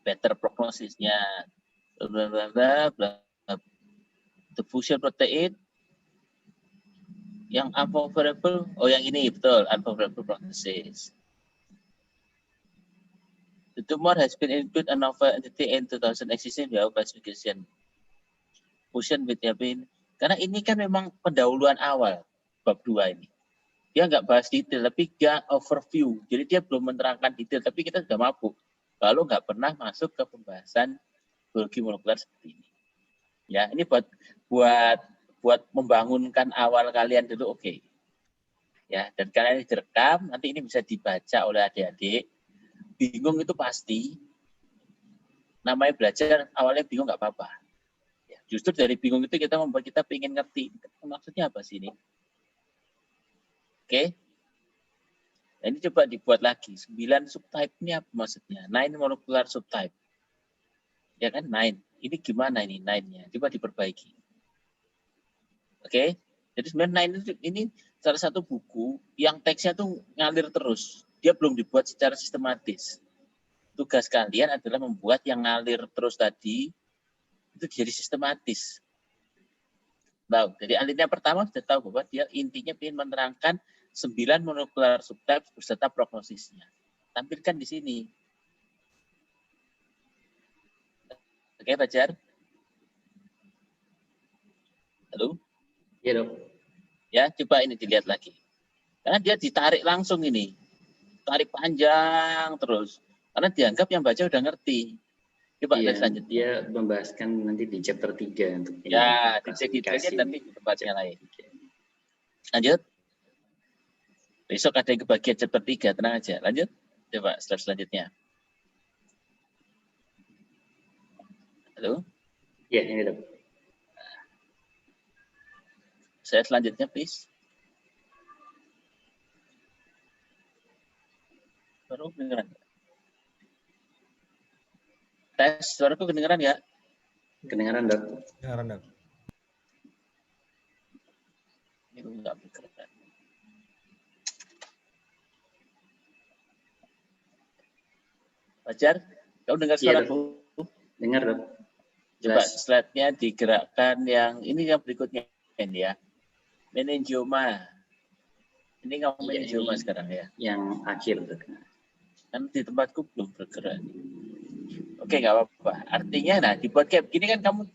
Better prognosisnya, bla bla bla, the fusion protein yang unfavorable, oh yang ini betul, unfavorable prognosis. The tumor has been included a novel entity in 2000 existing classification. Fusion with yapin. Karena ini kan memang pendahuluan awal bab 2 ini. Dia nggak bahas detail, tapi dia overview. Jadi dia belum menerangkan detail, tapi kita sudah mabuk. Kalau nggak pernah masuk ke pembahasan biologi molekuler seperti ini. Ya, ini buat membangunkan awal kalian dulu, oke. Ya, dan kalian ini direkam, nanti ini bisa dibaca oleh adik-adik. Bingung itu pasti. Namanya belajar, awalnya bingung nggak apa-apa. Ya, justru dari bingung itu kita membuat kita pengen ngerti. Maksudnya apa sih ini? Oke. Nah, ini coba dibuat lagi. 9 subtype ini apa maksudnya? 9 molecular subtype. Ya kan, 9. Ini gimana ini 9-nya? Coba diperbaiki. Oke. Jadi sebenarnya 9 ini salah satu buku yang teksnya tuh ngalir terus. Dia belum dibuat secara sistematis. Tugas kalian adalah membuat yang ngalir terus tadi itu jadi sistematis. Nah, jadi alirnya pertama sudah tahu bahwa dia intinya ingin menerangkan 9 molekular subtype beserta prognosisnya. Tampilkan di sini. Oke, Fajar? Halo? Iya, Dok. Ya, coba ini dilihat lagi. Karena dia ditarik langsung ini. Tarik panjang terus. Karena dianggap yang baca udah ngerti. Coba Iya, selanjutnya. dia membahaskan nanti di chapter 3 untuk ini. Ya, detail-detailnya nanti di tempatnya lain. Lanjut. Besok ada yang kebagian chapter 3, tenang aja. Lanjut. Coba slide selanjutnya. Halo? Iya, ini Dok. Saya selanjutnya, please. Baru kedengeran. Tes, suaraku kedengeran ya? Kedengaran, Dok. Kedengaran, Dok. Ini enggak bergerak. Fajar, kau dengar Iya, suaraku? Dengar, Dok. Coba Jelas. slide-nya digerakkan yang ini yang berikutnya ini ya. Meningioma. Ini kamu Iya, meningioma ini sekarang ya. yang akhir, Dok. Kan di tempatku belum bergerak. Oke, nggak apa-apa. Artinya, nah dibuat kayak begini kan kamu.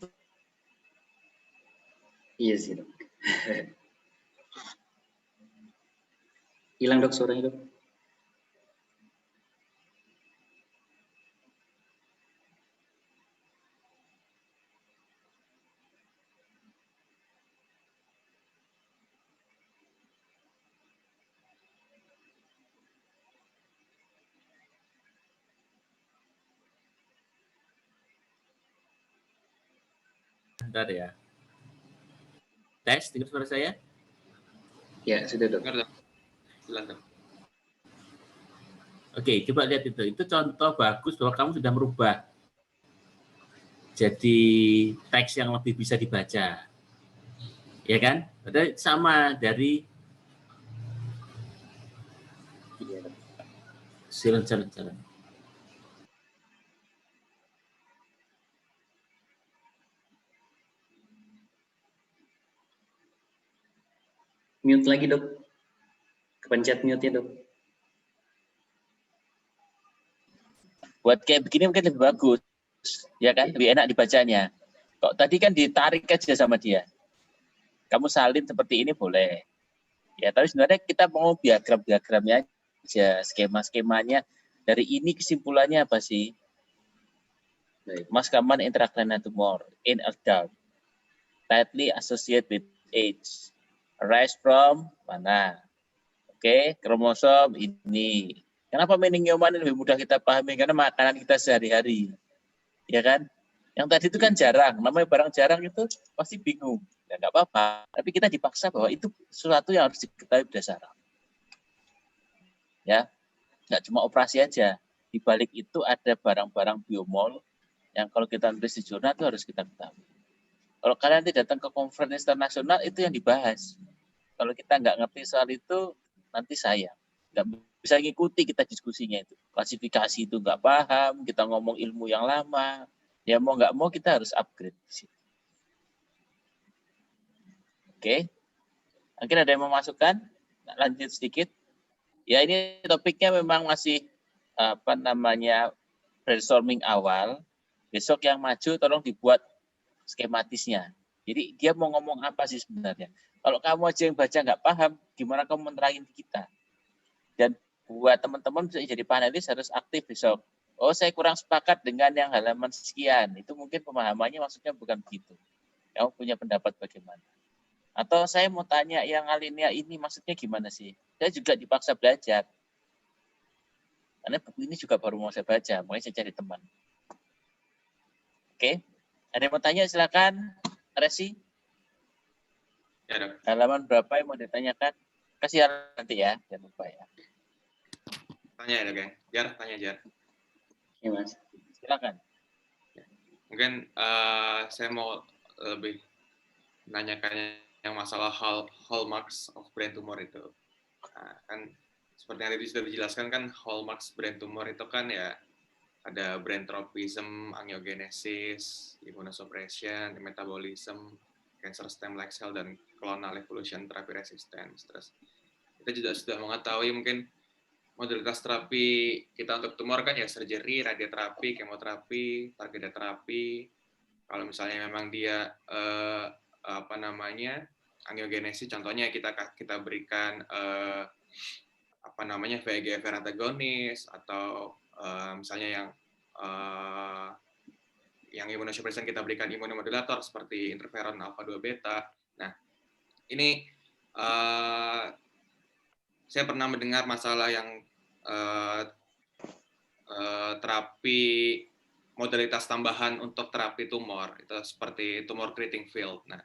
Iya sih, Dok. Hilang, Dok, suaranya, Dok. Bentar ya. Tes, dengar suara saya? Ya, sudah, Dok. Silakan. Oke, coba lihat itu. Itu contoh bagus bahwa kamu sudah merubah jadi teks yang lebih bisa dibaca. Ya kan? Berarti sama dari jalan. Mute lagi, Dok. Kepencet mute-nya, Dok. Buat kayak begini mungkin lebih bagus, ya kan? Lebih enak dibacanya. Kok tadi kan ditarik aja sama dia. Kamu salin seperti ini boleh. Ya, tapi sebenarnya kita mau diagram-diagramnya aja, skema-skemanya. Dari ini kesimpulannya apa sih? Most common intracranial tumor in adult, tightly associated with age, arise from mana? Oke, kromosom ini. Kenapa meningioma ini lebih mudah kita pahami? Karena makanan kita sehari-hari, ya kan? Yang tadi itu kan jarang, namanya barang jarang itu pasti bingung. Ya nggak apa-apa, tapi kita dipaksa bahwa itu sesuatu yang harus diketahui berdasarkan. Ya, nggak cuma operasi aja. Di balik itu ada barang-barang biomol yang kalau kita tulis di jurnal itu harus kita ketahui. Kalau kalian nanti datang ke konferensi internasional itu yang dibahas. Kalau kita nggak ngerti soal itu, nanti sayang. Nggak bisa ngikuti kita diskusinya itu. Klasifikasi itu nggak paham, kita ngomong ilmu yang lama. Ya mau nggak mau kita harus upgrade. Oke. Mungkin ada yang memasukkan? Lanjut sedikit. Ya ini topiknya memang masih brainstorming awal. Besok yang maju tolong dibuat skematisnya. Jadi dia mau ngomong apa sih sebenarnya? Kalau kamu aja yang baca nggak paham, gimana kamu menerangin kita? Dan buat teman-teman bisa jadi panelis harus aktif besok. Oh saya kurang sepakat dengan yang halaman sekian. Itu mungkin pemahamannya maksudnya bukan begitu. Kamu punya pendapat bagaimana? Atau saya mau tanya yang alinea ini maksudnya gimana sih? Saya juga dipaksa belajar. Karena buku ini juga baru mau saya baca, makanya saya cari teman. Oke, ada yang mau tanya silakan, Resi. Ya, Dok. Halaman berapa yang mau ditanyakan? Kasih nanti ya, jangan lupa ya. Tanya ya, Dok ya. Jar, tanya Jar. Oke, Mas. Silakan. Mungkin saya mau lebih menanyakan yang masalah hallmarks of brain tumor itu. Nah, kan seperti yang tadi sudah dijelaskan kan hallmarks brain tumor itu kan ya ada brain tropism, angiogenesis, immunosuppression, metabolism, cancer stem like cell, dan clonal evolution therapy resistance. Terus kita juga sudah mengetahui mungkin modalitas terapi kita untuk tumor kan ya surgery, radioterapi, kemoterapi, targeted terapi. Kalau misalnya memang dia angiogenesis, contohnya kita berikan VEGFR antagonis atau misalnya yang immunosuppression kita berikan imunomodulator seperti interferon alfa 2 beta. Nah, ini saya pernah mendengar masalah yang terapi modalitas tambahan untuk terapi tumor, itu seperti tumor treating field. Nah,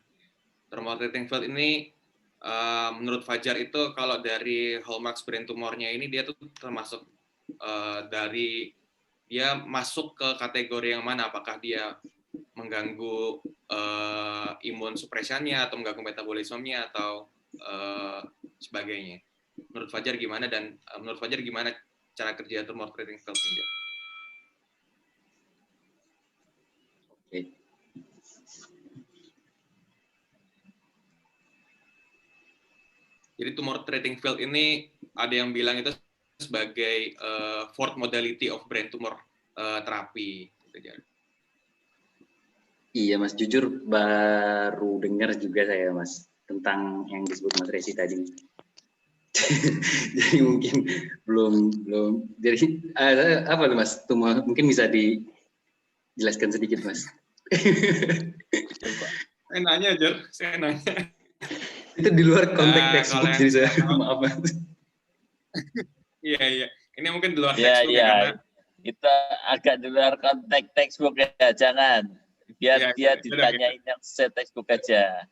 tumor treating field ini menurut Fajar itu kalau dari hallmarks brain tumornya ini dia tuh termasuk dari dia masuk ke kategori yang mana? Apakah dia mengganggu imun supressionnya atau mengganggu metabolismenya atau sebagainya? Menurut Fajar gimana, dan menurut Fajar gimana cara kerja tumor treating field? Oke. Jadi tumor treating field ini ada yang bilang itu sebagai fourth modality of brain tumor terapi. Iya Mas, jujur baru dengar juga saya Mas tentang yang disebut Mas Resi tadi. Jadi mungkin belum. Jadi apa tuh Mas? Tumor mungkin bisa dijelaskan sedikit Mas. Saya nanya aja, saya nanya. Itu di luar konteks textbook jadi saya maaf Mas. Iya. Ini mungkin di luar Iya, textbook ya, karena kita agak di luar konteks textbook ya, jangan. Biar dia ditanyain yang sesuai textbook aja.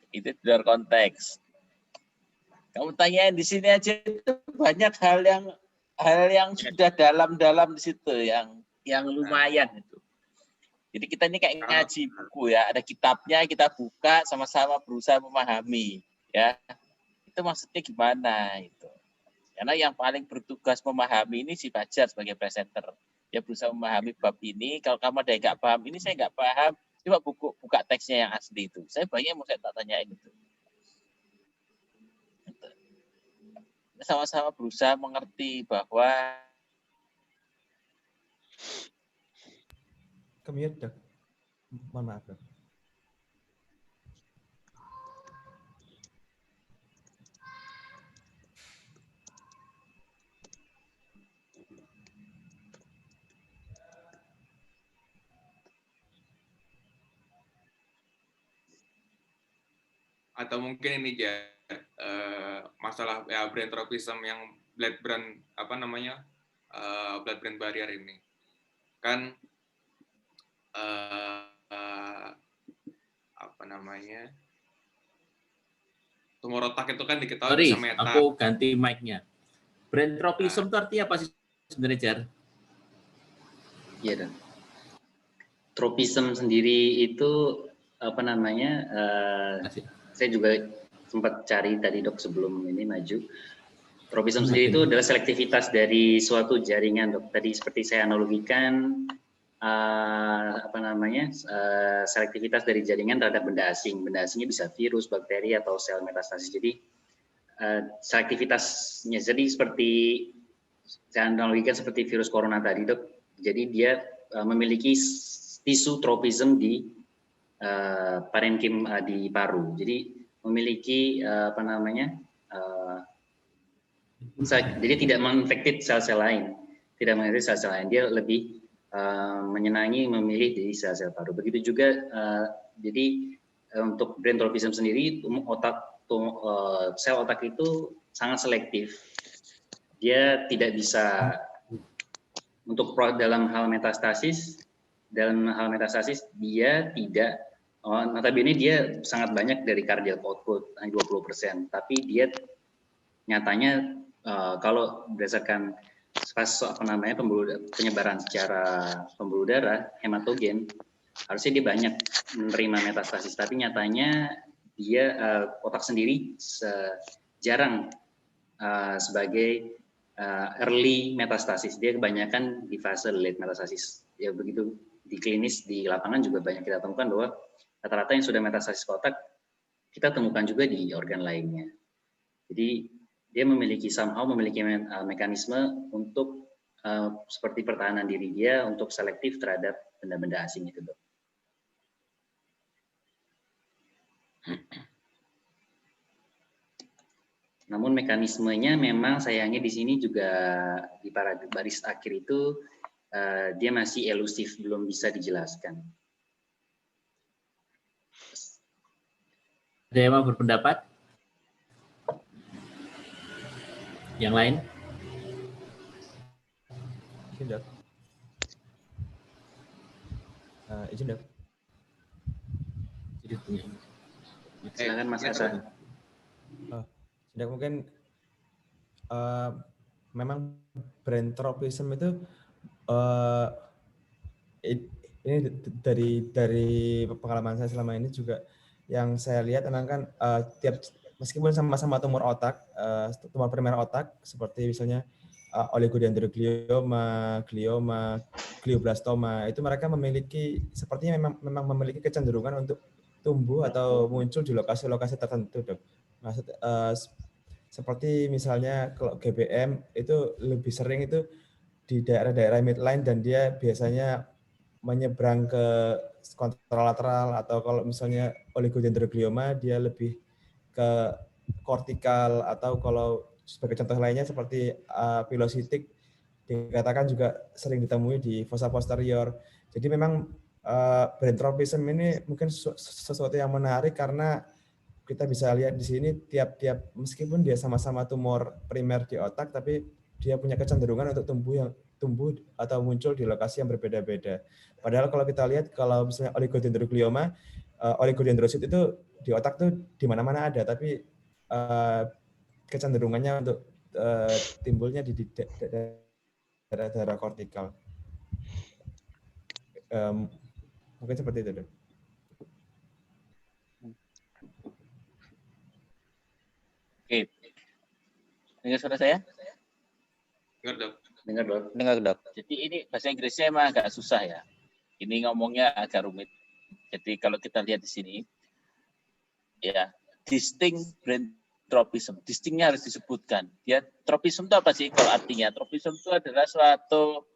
Itu di luar konteks. Kamu tanyain di sini aja, itu banyak hal yang sudah dalam di situ, yang lumayan itu. Jadi kita ini kayak ngaji buku ya, ada kitabnya, kita buka sama-sama berusaha memahami ya. Itu maksudnya gimana itu. Karena yang paling bertugas memahami ini si Fajar sebagai presenter. Dia berusaha memahami bab ini. Kalau kamu ada yang nggak paham, ini saya nggak paham. Coba buka teksnya yang asli itu. Saya banyak mau saya tak tanyain itu. Sama-sama berusaha mengerti bahwa Kemute, Dok. Mohon maaf, Dok. Atau mungkin ini ya masalah ya brand tropism yang blood brand apa namanya blood brand barrier ini kan apa namanya tumor otak itu kan diketahui bisa meta. Aku ganti mic-nya. Brand tropism itu artinya apa sih sebenarnya, Jar? Iya, Dan. Tropism sendiri itu apa namanya? Saya juga sempat cari tadi Dok sebelum ini maju. Tropism sendiri itu adalah selektivitas dari suatu jaringan, Dok. Tadi seperti saya analogikan apa namanya? Selektivitas dari jaringan terhadap benda asing. Benda asingnya bisa virus, bakteri atau sel metastasis. Jadi selektivitasnya jadi seperti saya analogikan seperti virus corona tadi, Dok. Jadi dia memiliki tisu tropism di parenkim di paru. Jadi memiliki apa namanya? Jadi tidak menginfektif sel-sel lain. Tidak menginfektif sel-sel lain. Dia lebih menyenangi memilih di sel-sel paru. Begitu juga jadi untuk brain tropism sendiri sel otak itu sangat selektif. Dia tidak bisa untuk dalam hal metastasis dia tidak notabene dia sangat banyak dari cardiac output hanya 20%, tapi dia nyatanya kalau berdasarkan penyebaran secara pembuluh darah hematogen harusnya dia banyak menerima metastasis, tapi nyatanya dia otak sendiri jarang sebagai early metastasis. Dia kebanyakan di fase late metastasis. Ya begitu di klinis di lapangan juga banyak kita temukan bahwa rata-rata yang sudah metastasis ke otak kita temukan juga di organ lainnya. Jadi dia memiliki mekanisme untuk seperti pertahanan diri dia untuk selektif terhadap benda-benda asing itu, Dok. Namun mekanismenya memang sayangnya di sini juga di baris akhir itu dia masih elusif, belum bisa dijelaskan. Ada yang mau berpendapat? Yang lain? Izin, Dok. Izin, Dok. Silakan Mas Hasan. Dok, mungkin memang brand tropism itu ini dari pengalaman saya selama ini juga yang saya lihat memang kan meskipun sama-sama tumor otak, tumor primer otak seperti misalnya oligodendroglioma, glioma, glioblastoma, itu mereka memiliki sepertinya memang memiliki kecenderungan untuk tumbuh atau muncul di lokasi-lokasi tertentu, Dok. Maksud seperti misalnya kalau GBM itu lebih sering itu di daerah-daerah midline dan dia biasanya menyeberang ke kontralateral, atau kalau misalnya oligodendroglioma dia lebih ke kortikal, atau kalau sebagai contoh lainnya seperti pilositik dikatakan juga sering ditemui di fossa posterior. Jadi memang brain tropism ini mungkin sesuatu yang menarik karena kita bisa lihat di sini tiap meskipun dia sama-sama tumor primer di otak, tapi dia punya kecenderungan untuk tumbuh atau muncul di lokasi yang berbeda-beda. Padahal kalau kita lihat kalau misalnya oligodendroglioma, oligodendrosit itu di otak tuh di mana-mana ada, tapi kecenderungannya untuk timbulnya di daerah kortikal. Mungkin seperti itu, Dok. Oke. Dengar suara saya? Dengar, Dok. Dengar, Dok. Jadi ini bahasa Inggrisnya emang agak susah ya. Ini ngomongnya agak rumit. Jadi kalau kita lihat di sini, ya, distinct brain tropism. Distinctnya harus disebutkan. Ya, tropism itu apa sih kalau artinya? Tropism itu adalah suatu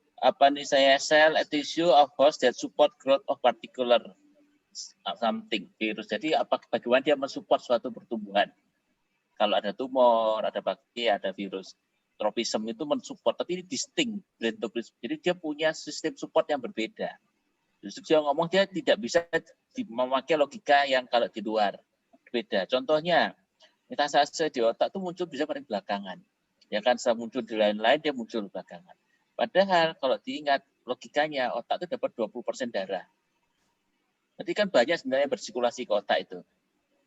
cell, a tissue of host that support growth of particular something, virus. Jadi bagaimana dia mensupport suatu pertumbuhan. Kalau ada tumor, ada bakteri, ada virus. Tropism itu mensupport, tapi ini distinct brain tropism. Jadi dia punya sistem support yang berbeda. Justru dia ngomong dia tidak bisa memakai logika yang kalau di luar. Beda. Contohnya, metastase di otak itu muncul bisa paling belakangan. Ya kan, setelah muncul di lain-lain, dia muncul belakangan. Padahal kalau diingat logikanya, otak itu dapat 20% darah. Berarti kan banyak sebenarnya bersirkulasi ke otak itu.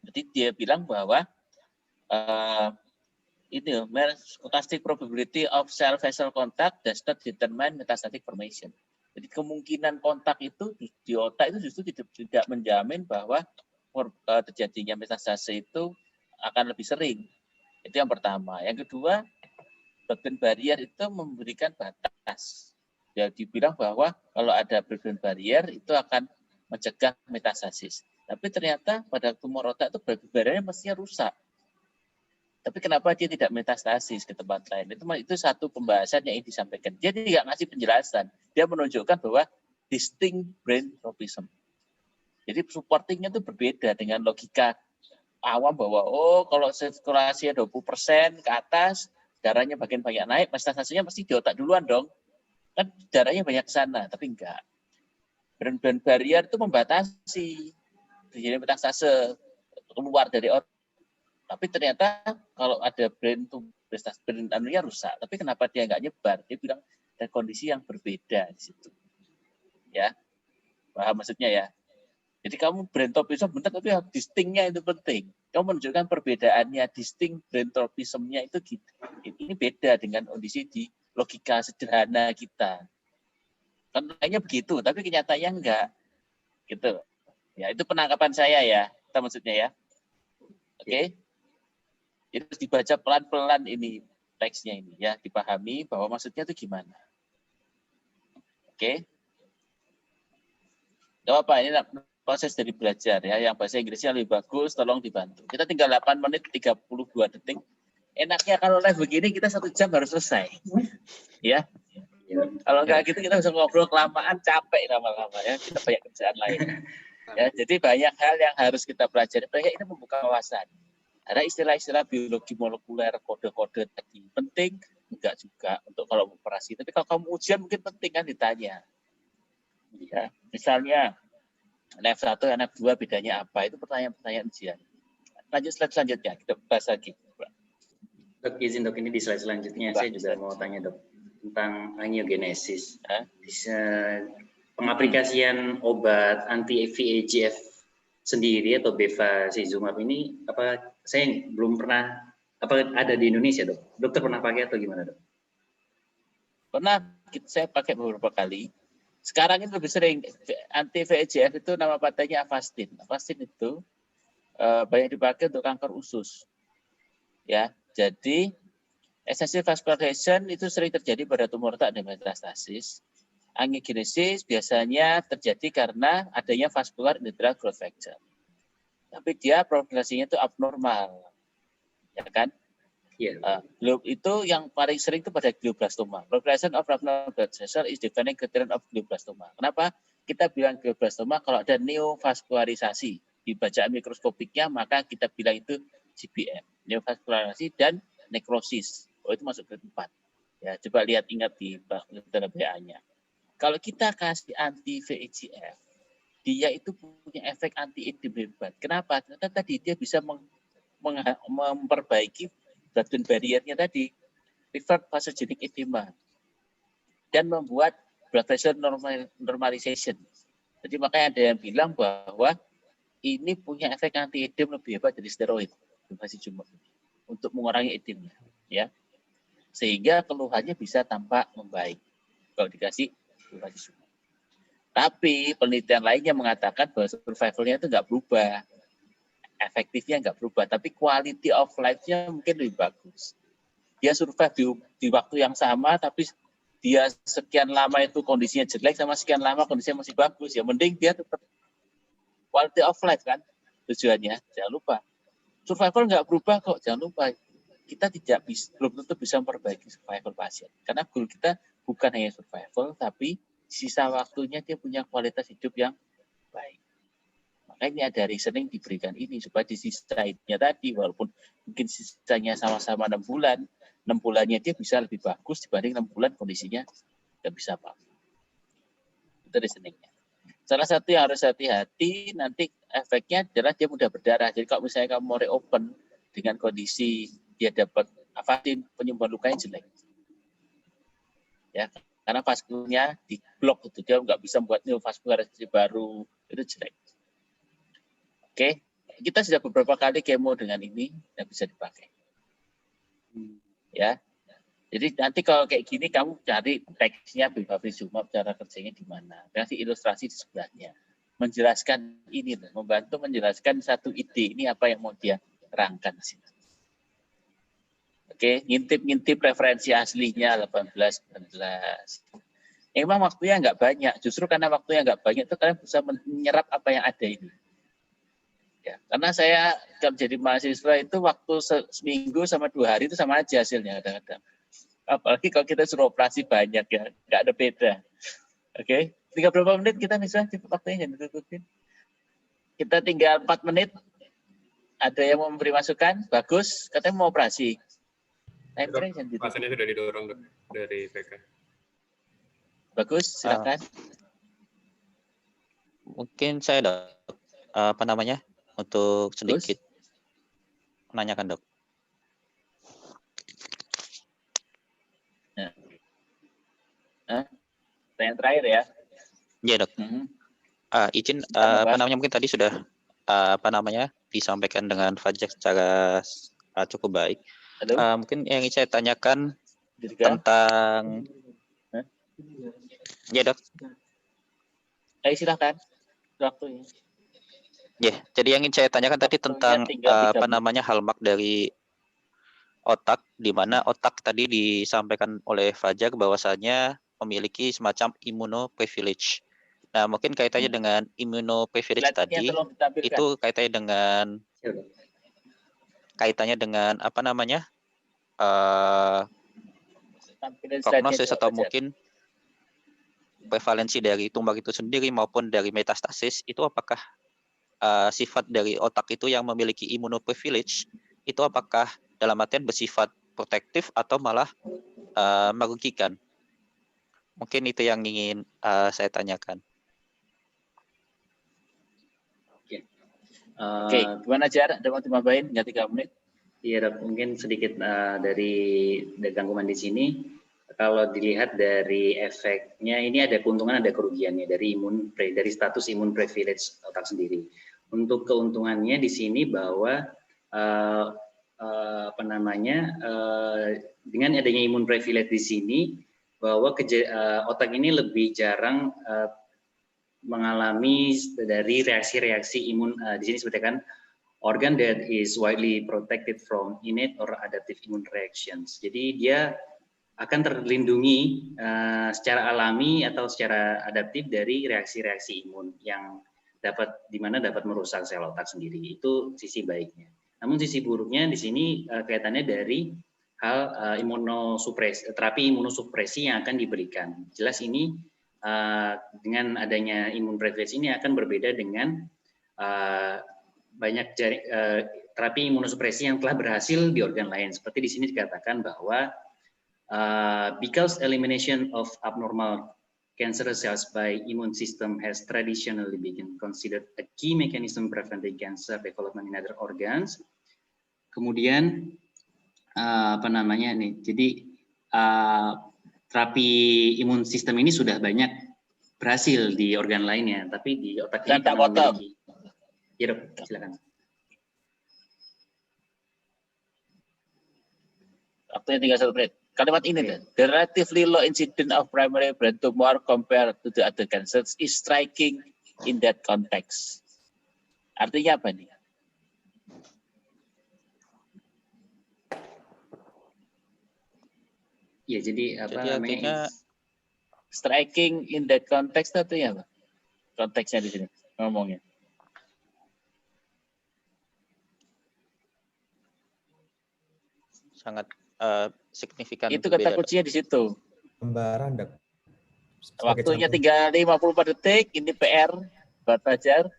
Jadi dia bilang bahwa stochastic probability of cell vessel contact does not determine metastatic formation. Jadi kemungkinan kontak itu di otak itu justru tidak menjamin bahwa terjadinya metastase itu akan lebih sering. Itu yang pertama. Yang kedua, blood-brain barrier itu memberikan batas. Ya, dibilang bahwa kalau ada blood-brain barrier itu akan mencegah metastasis. Tapi ternyata pada tumor otak itu blood-brain barrier mestinya rusak. Tapi kenapa dia tidak metastasis ke tempat lain? Itu satu pembahasan yang ingin disampaikan. Dia tidak ngasih penjelasan. Dia menunjukkan bahwa distinct brain tropism. Jadi supportingnya itu berbeda dengan logika awam bahwa kalau sirkulasi 20% ke atas, darahnya bagian banyak naik, metastasisnya pasti di otak duluan dong. Kan darahnya banyak ke sana, tapi enggak. Brain barrier itu membatasi terjadi metastase keluar dari otak. Tapi ternyata kalau ada brain anunya rusak. Tapi kenapa dia nggak nyebar? Dia bilang ada kondisi yang berbeda di situ. Ya, paham maksudnya ya? Jadi kamu brain tropism benar, tapi distinctnya itu penting. Kamu menunjukkan perbedaannya, distinct brain tropismnya itu gitu. Ini beda dengan kondisi di logika sederhana kita. Kan kayaknya begitu, tapi kenyataannya enggak. Gitu. Ya, itu penangkapan saya ya. Kita maksudnya ya. Oke. Jadi harus dibaca pelan-pelan ini teksnya ini ya, dipahami bahwa maksudnya itu gimana. Oke. Gak apa, ini proses dari belajar ya, yang bahasa Inggrisnya lebih bagus, tolong dibantu. Kita tinggal 8 menit 32 detik. Enaknya kalau live begini kita 1 jam harus selesai. Ya. Kalau enggak gitu kita bisa ngobrol kelamaan, capek lama-lama ya, kita banyak kerjaan lain. Ya, jadi banyak hal yang harus kita pelajari. Banyak ini membuka wawasan. Ada istilah-istilah biologi molekuler, kode-kode tadi penting, enggak juga untuk kalau operasi. Tapi kalau kamu ujian mungkin penting kan ditanya. Ya, misalnya NF1, NF2 bedanya apa? Itu pertanyaan-pertanyaan ujian. Lanjut slide selanjutnya, kita bahas lagi. Dok, izin dok, ini di slide selanjutnya saya juga mau tanya dok tentang angiogenesis. Pengaplikasian obat anti-VEGF sendiri atau bevacizumab ini apa saya belum pernah ada di Indonesia dok? Dokter pernah pakai atau gimana dok? Pernah, saya pakai beberapa kali. Sekarang ini lebih sering anti-VEGF itu nama patentnya Avastin. Avastin itu banyak dipakai untuk kanker usus. Ya, jadi excessive vascularization itu sering terjadi pada tumor otak dan metastasis. Angiogenesis biasanya terjadi karena adanya vascular endothelial growth factor. Tapi dia proliferasinya itu abnormal. Ya kan? Yeah. Itu yang paling sering itu pada glioblastoma. Proliferation of abnormal blood vessel is defining criterion of glioblastoma. Kenapa? Kita bilang glioblastoma kalau ada neovaskularisasi di bacaan mikroskopiknya, maka kita bilang itu GBM. Neovaskularisasi dan nekrosis. Itu masuk ke 4. Ya, coba lihat, ingat di dalam BA-nya. Kalau kita kasih anti-VEGF, dia itu punya efek anti-edem hebat. Kenapa? Karena tadi dia bisa memperbaiki blood-brain barrier-nya tadi, revert vasogenic edema, dan membuat blood pressure normalization. Jadi makanya ada yang bilang bahwa ini punya efek anti-edem lebih hebat dari steroid, bevacizumab, untuk mengurangi edemnya, ya, sehingga keluhannya bisa tampak membaik kalau dikasih bevacizumab. Tapi penelitian lainnya mengatakan bahwa survival-nya itu nggak berubah, efektifnya nggak berubah, tapi quality of life-nya mungkin lebih bagus. Dia survive di waktu yang sama, tapi dia sekian lama itu kondisinya jelek sama sekian lama kondisinya masih bagus. Ya mending dia tetap quality of life kan tujuannya. Jangan lupa. Survival nggak berubah kok, jangan lupa. Kita belum tentu bisa memperbaiki survival pasien. Karena goal kita bukan hanya survival, tapi sisa waktunya dia punya kualitas hidup yang baik. Makanya ada reasoning diberikan ini, supaya di sisanya tadi, walaupun mungkin sisanya sama-sama 6 bulan, 6 bulannya dia bisa lebih bagus dibanding 6 bulan kondisinya nggak bisa apa. Itu reasoningnya. Salah satu yang harus hati-hati, nanti efeknya adalah dia mudah berdarah. Jadi kalau misalnya kamu mau reopen dengan kondisi dia dapat vaksin, penyembuhan lukanya jelek. Ya, karena vaskulnya di blok itu, dia nggak bisa membuat neovaskularisasi baru, itu jelek. Oke, kita sudah beberapa kali kemo dengan ini, dan bisa dipakai. Ya, jadi nanti kalau kayak gini kamu cari teksnya bevacizumab, cara kerjanya di mana, kasih ilustrasi di sebelahnya, menjelaskan ini, membantu menjelaskan satu ide ini apa yang mau dia terangkan di sini. Oke, ngintip-ngintip referensi aslinya 18-19. Emang waktunya nggak banyak, justru karena waktunya nggak banyak itu kalian bisa menyerap apa yang ada ini. Ya, karena saya kalau jadi mahasiswa itu waktu seminggu sama 2 hari itu sama aja hasilnya kadang-kadang. Apalagi kalau kita suruh operasi banyak ya, nggak ada beda. Oke, tinggal berapa menit kita misalnya waktunya jangan ditutupin. Kita tinggal 4 menit. Ada yang mau memberi masukan? Bagus, katanya mau operasi. Pasiennya sudah didorong dok, dari PK. Bagus, silakan. Mungkin saya dok, apa namanya, untuk sedikit menanyakan dok. Yang terakhir ya. Iya dok. Izin apa namanya, mungkin tadi sudah apa namanya disampaikan dengan Fajar secara cukup baik. Mungkin yang ingin saya tanyakan tentang ya dok. Silakan waktunya. Ya, jadi yang ingin saya tanyakan tadi tentang apa namanya hallmark dari otak, di mana otak tadi disampaikan oleh Fajar bahwasanya memiliki semacam immunoprivilege. Nah, mungkin kaitannya dengan immunoprivilege tadi itu kaitannya dengan apa namanya prognosis atau mungkin prevalensi dari tumor itu sendiri maupun dari metastasis, itu apakah sifat dari otak itu yang memiliki immunoprivilege itu apakah dalam artian bersifat protektif atau malah merugikan? Mungkin itu yang ingin saya tanyakan. Oke, gimana Jar? Ada mau ditambahin? Nggak 3 menit? Iya, dok. Mungkin sedikit dari gangguan di sini. Kalau dilihat dari efeknya, ini ada keuntungan, ada kerugiannya dari status imun privilege otak sendiri. Untuk keuntungannya di sini bahwa dengan adanya imun privilege di sini, bahwa otak ini lebih jarang mengalami dari reaksi-reaksi imun. Di sini sebutkan organ that is widely protected from innate or adaptive immune reactions. Jadi dia akan terlindungi secara alami atau secara adaptif dari reaksi-reaksi imun yang dapat merusak sel otak sendiri. Itu sisi baiknya. Namun sisi buruknya di sini kaitannya dari hal terapi imunosupresi yang akan diberikan. Jelas ini dengan adanya imun privilege ini akan berbeda dengan banyak terapi imunosupresi yang telah berhasil di organ lain. Seperti di sini dikatakan bahwa because elimination of abnormal cancerous cells by immune system has traditionally been considered a key mechanism preventing cancer development in other organs. Kemudian jadi terapi imun sistem ini sudah banyak berhasil di organ lainnya, tapi di otak ini karena memiliki. Ya dok, silakan. Waktunya tinggal 1 menit. Kalimat ini, the relatively low incidence of primary brain tumor compared to the other cancers is striking in that context. Artinya apa nih? Ya, jadi artinya striking in that context itu ya apa? Konteksnya di sini ngomongnya. sangat signifikan. Itu kata berbeda, Dok. kuncinya di situ. Gambaran, Dok. Sebagai Waktunya contoh. tinggal 54 detik, ini PR buat Fajar.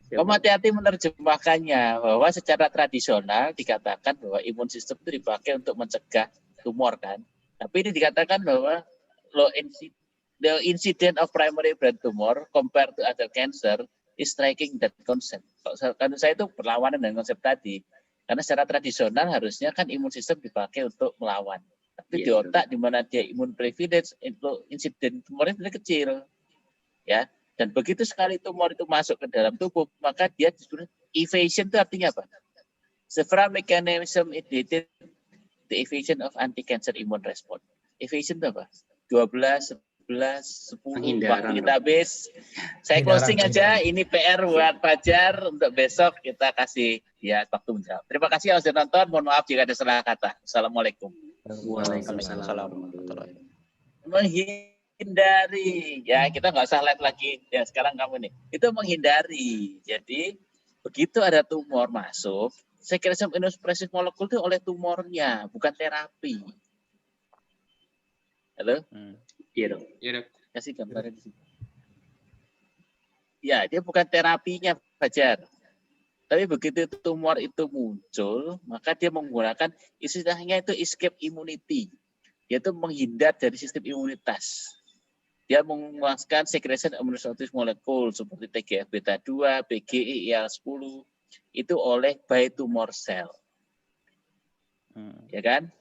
Ya, Kamu hati-hati menerjemahkannya, bahwa secara tradisional dikatakan bahwa imun sistem itu dipakai untuk mencegah tumor kan. Tapi ini dikatakan bahwa the incident of primary brain tumor compared to other cancer is striking that concept. Kalau saya itu berlawanan dengan konsep tadi. Karena secara tradisional harusnya kan imun sistem dipakai untuk melawan. Tapi di otak di mana dia imun privilege, itu insiden tumornya sebenarnya kecil. Ya. Dan begitu sekali tumor itu masuk ke dalam tubuh, maka dia disebut evasion itu artinya apa? Several mechanism indicated the evasion of anti-cancer immune response. Evasion itu apa? 12, 11, 10, waktu kita habis. Saya closing aja, ini PR buat Fajar, untuk besok kita kasih ya waktu menjawab. Terima kasih yang sudah nonton, mohon maaf jika ada salah kata. Assalamualaikum. Waalaikumsalam. Menghindari, ya kita nggak usah live lagi, ya sekarang kamu nih, itu menghindari. Jadi begitu ada tumor masuk, secretion immunosuppressive molekul itu oleh tumornya, bukan terapi. Halo? Iya, Dok. Iya, Dok. Kasih gambarnya di sini. Ya, dia bukan terapinya, Fajar. Tapi begitu tumor itu muncul, maka dia menggunakan istilahnya itu escape immunity, yaitu menghindar dari sistem imunitas. Dia mengeluarkan secretion immunosuppressive molekul seperti TGF-beta 2, PGE, IL-10 itu oleh by tumor cell. Ya kan?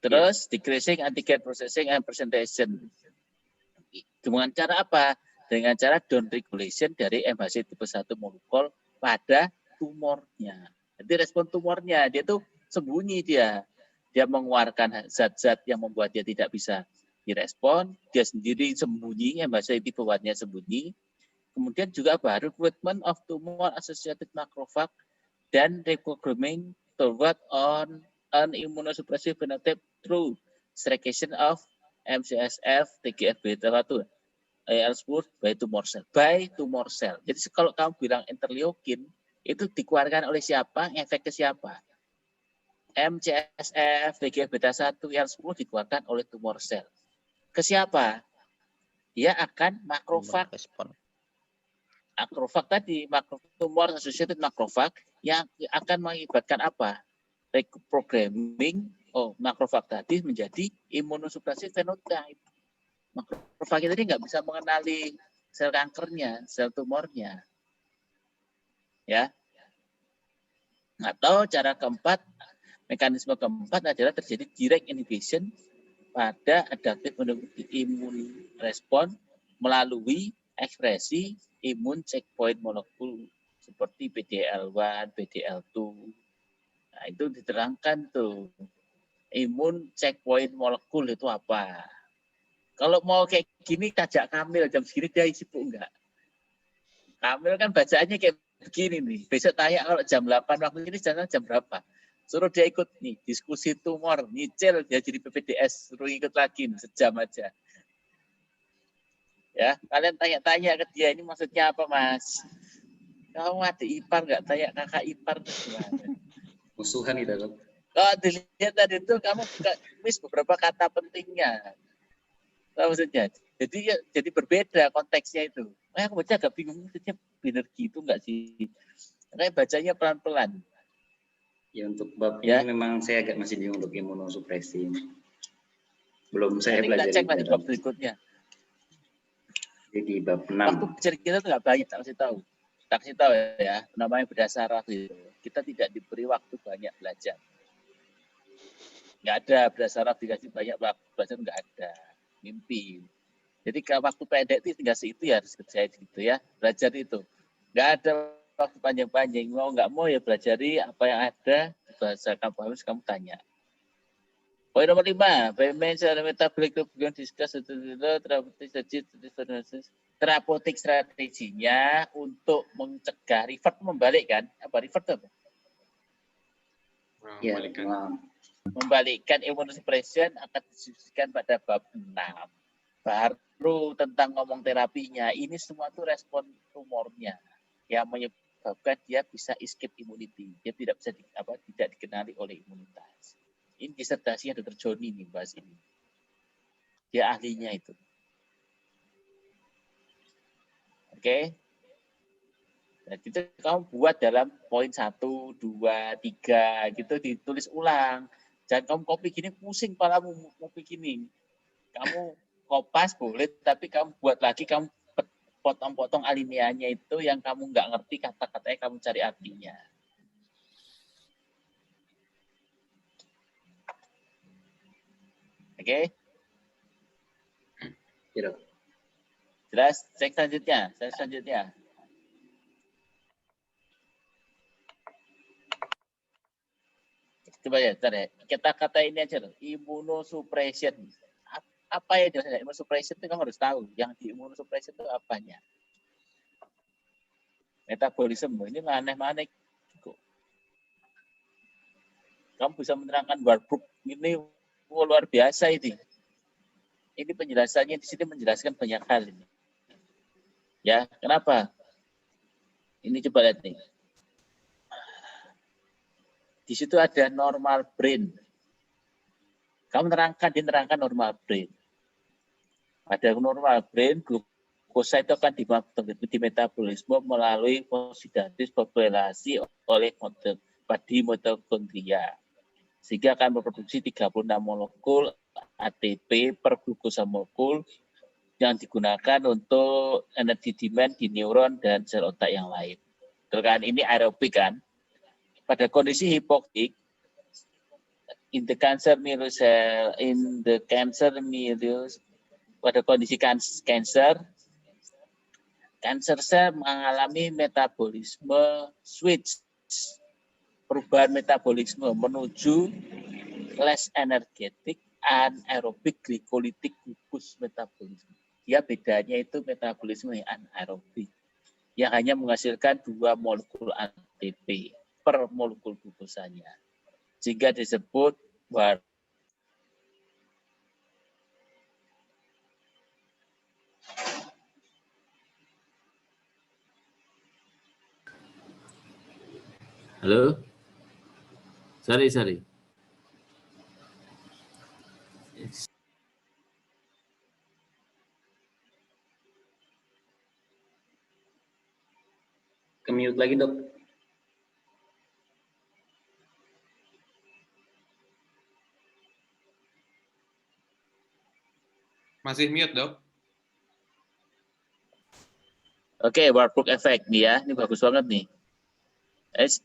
Terus decreasing antigen processing and presentation. Dengan cara apa? Dengan cara down regulation dari MHC tipe 1 molekul pada tumornya. Jadi respon tumornya dia tuh sembunyi dia. Dia mengeluarkan zat-zat yang membuat dia tidak bisa direspon, dia sendiri sembunyi, MHC tipe 1-nya sembunyi. Kemudian juga apa? Recruitment of tumor associated macrophage dan reprogramming toward on an immunosuppressive phenotype through segregation of MCSF, TGF-beta 1, IL-10 by tumor cell. By tumor cell. Jadi kalau kamu bilang interleukin, itu dikeluarkan oleh siapa? Efek ke siapa? MCSF, TGF-beta 1, IL-10 dikeluarkan oleh tumor cell. Ke siapa? Dia akan makrofag. Makrofag tadi, tumor associated makrofag yang akan mengakibatkan apa? Reprogramming makrofag tadi menjadi immunosuppressive phenotype. Makrofag tadi nggak bisa mengenali sel kankernya, sel tumornya. Ya. Atau cara keempat, mekanisme keempat adalah terjadi direct inhibition pada adaptive immune response melalui ekspresi imun checkpoint molekul seperti PDL1, PDL2. Nah, itu diterangkan tuh. Imun checkpoint molekul itu apa? Kalau mau kayak gini, tajak Kamil jam segini dia sibuk enggak? Kamil kan bacaannya kayak begini nih. Besok tanya kalau jam 8 waktu ini jam berapa? Suruh dia ikut nih, diskusi tumor, nyicil dia jadi PPDS, suruh ikut lagi nih, sejam aja. Ya, kalian tanya-tanya ke dia, ini maksudnya apa, Mas? Kamu adik ipar nggak tanya kakak ipar tuh gimana? Musuhan itu, Dok. Kalau dilihat tadi itu kamu miss beberapa kata pentingnya. Tahu maksudnya? Jadi berbeda konteksnya itu. Aku baca agak bingung, maksudnya benar gitu nggak sih? Makanya bacanya pelan-pelan. Ya, untuk bab ini memang saya agak masih bingung untuk imunosupresi. Belum saya Nanti pelajari. Kita cek nanti bab berikutnya. Jadi bab 6. Waktu belajar kita tuh nggak banyak, tak kasih tahu ya. Namanya berdasar itu. Kita tidak diberi waktu banyak belajar. Nggak ada berdasar dikasih banyak waktu belajar, nggak ada. Mimpi. Jadi kalau waktu pendek itu tinggal itu ya harus kerja gitu ya. Belajar itu. Nggak ada waktu panjang-panjang, mau nggak mau ya pelajari apa yang ada, bahasa kamu harus kamu tanya. Poin nomor 5, bagaimana metabolik kebutuhan diskus terapeutik strateginya untuk mencegah revert membalik kan? Apa revert apa? Membalikkan immunosuppression akan didiskusikan pada bab 6. Baru tentang ngomong terapinya, ini semua tuh respon tumornya yang menyebabkan dia bisa escape immunity. Dia tidak bisa tidak dikenali oleh imunitas. Ini disertasinya Dr. Joni nih bahas ini. Dia ahlinya itu. Oke. Nah, itu kamu buat dalam poin 1, 2, 3 gitu ditulis ulang. Jangan kamu copy gini pusing kepalamu mau begini. Kamu kopas boleh, tapi kamu buat lagi, kamu potong-potong alineanya itu yang kamu nggak ngerti kata-katanya, kamu cari artinya. Oke? Tidak. Jelas? Cek selanjutnya. Coba ya, bentar ya. Kita kata ini aja loh. Immunosuppression. Apa ya jelasnya? Immunosuppression itu kamu harus tahu. Yang di immunosuppression itu apanya? Metabolisme. Ini aneh-aneh. Kamu bisa menerangkan Warburg. Ini luar biasa ini. Ini penjelasannya di sini menjelaskan banyak hal ini. Ya, kenapa? Ini coba lihat nih. Di situ ada normal brain. Kamu diterangkan normal brain. Pada normal brain, glukosa itu akan dimetabolisme melalui oksidatif fosforilasi oleh mitokondria. Sehingga akan memproduksi 36 molekul ATP per glukosa molekul yang digunakan untuk energi demand di neuron dan sel otak yang lain. Kan ini aerobik kan? Pada kondisi hipoktik, in the cancer milieu, pada kondisi cancer sel mengalami metabolisme switch, perubahan metabolisme menuju less energetic anaerobic glycolytic glucose metabolisme. Dia bedanya itu metabolisme anaerobik yang hanya menghasilkan 2 molekul ATP per molekul glukosanya. Sehingga disebut Halo? Sorry. Ke-mute lagi, Dok. Masih mute, Dok. Oke, Warburg effect nih ya. Ini bagus banget nih.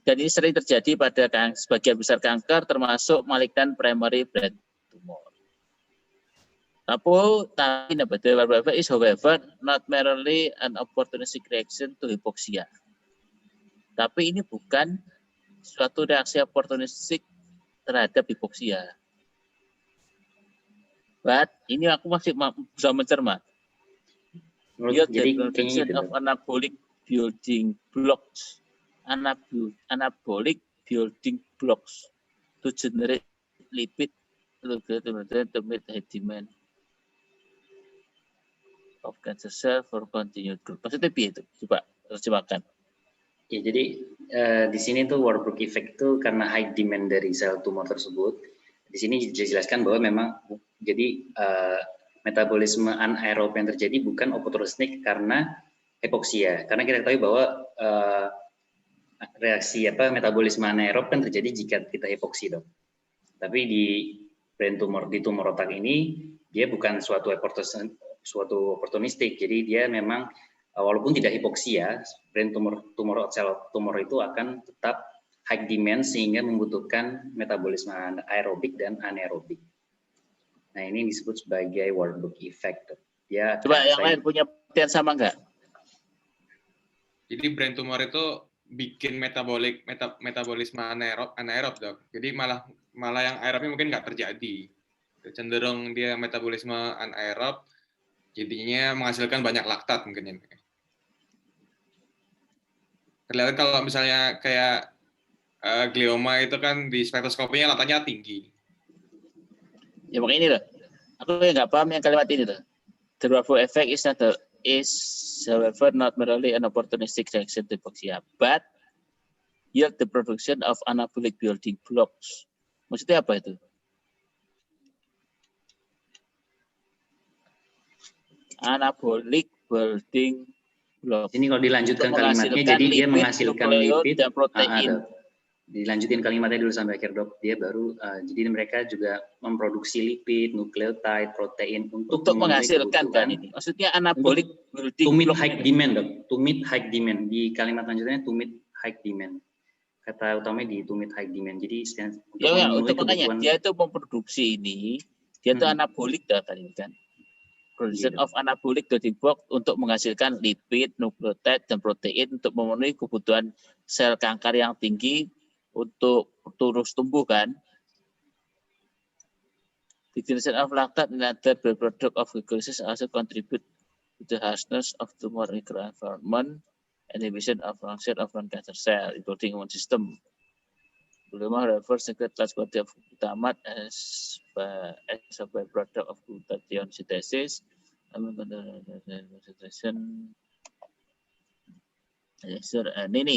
Dan ini sering terjadi pada sebagian besar kanker termasuk malignant primary brain tumor. Tapi the Warburg effect is however not merely an opportunistic reaction to hypoxia. Tapi ini bukan suatu reaksi opportunistik terhadap hipoksia. But ini aku masih bisa mencermat. Jadi kayaknya itu, of anabolic building blocks. Anabolic building blocks to generate lipid to meet high demand of cancer cell for continued growth. Maksudnya itu? Coba terjemahkan. Ya, jadi di sini tuh Warburg effect itu karena high demand dari sel tumor tersebut. Di sini dijelaskan bahwa memang jadi metabolisme anaerob yang terjadi bukan opportunistik karena hipoksia. Karena kita ketahui bahwa reaksi metabolisme anaerob kan terjadi jika kita hipoksi, Dok. Tapi di brain tumor, di tumor otak ini dia bukan suatu opportunistik. Jadi dia memang walaupun tidak hipoksia, brain tumor sel tumor itu akan tetap high demand sehingga membutuhkan metabolisme aerobik dan anaerobik. Nah, ini disebut sebagai Warburg effect. Ya, coba yang lain punya pengertian sama enggak? Jadi brain tumor itu bikin metabolisme anaerob, Dok. Jadi malah yang aerobnya mungkin nggak terjadi. Cenderung dia metabolisme anaerob, jadinya menghasilkan banyak laktat mungkin. Kelihatan kalau misalnya kayak glioma itu kan di spektroskopinya laktatnya tinggi. Ya makanya ini loh. Aku nggak paham yang kalimat ini loh. The Warburg effect is however not merely an opportunistic reaction to hypoxia, but yield the production of anabolic building blocks. Maksudnya apa itu? anabolic building block. Ini kalau dilanjutkan Untuk kalimatnya, menghasilkan jadi dia lipid, menghasilkan nukleot, lipid dan protein. Dok. Dilanjutin kalimatnya dulu sampai akhir, Dok. Dia baru, jadi mereka juga memproduksi lipid, nukleotide, protein untuk menghasilkan kan ini. Maksudnya anabolic building to meet block. high demand, Dok. To meet high demand. Di kalimat lanjutannya to meet high demand. Kata utamanya di to meet high demand. Jadi untuk makanya dia itu memproduksi ini, dia itu anabolik tadi kan. Production of anabolic building block untuk menghasilkan lipid, nukleotide, dan protein untuk memenuhi kebutuhan sel kanker yang tinggi untuk terus tumbuh kan. The generation of lactate and other byproduct of glycolysis also contribute to the harshness of tumor microenvironment and inhibition of function of non-cancer cell, including immune system. Belum refers to class body of glutamate as a byproduct of glutathione synthesis. Ini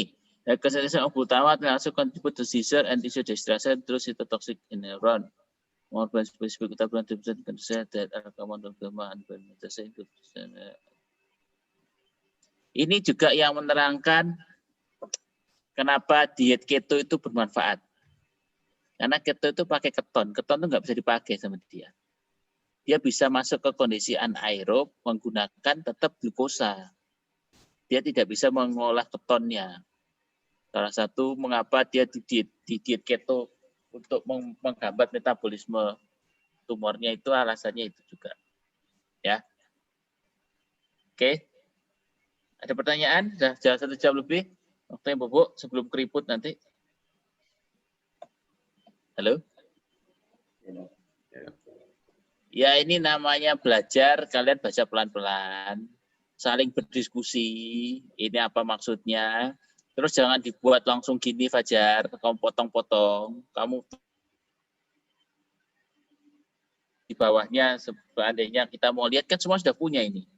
concentration of glutamate also contribute to seizure and tissue destruction through cytotoxic in neuron. More specific glutamate concentrations that are common to gamma and ini juga yang menerangkan kenapa diet keto itu bermanfaat. Karena keto itu pakai keton. Keton itu nggak bisa dipakai sama dia. Dia bisa masuk ke kondisi anaerob menggunakan tetap glukosa. Dia tidak bisa mengolah ketonnya. Salah satu mengapa dia di diet keto untuk menghambat metabolisme tumornya itu alasannya itu juga. Ya. Oke. Ada pertanyaan? Sudah 1 jam lebih. Waktunya bobok sebelum keriput nanti. Halo? Ya ini namanya belajar, kalian baca pelan-pelan, saling berdiskusi, ini apa maksudnya. Terus jangan dibuat langsung gini Fajar, kamu potong-potong, kamu di bawahnya seandainya kita mau lihat kan semua sudah punya ini.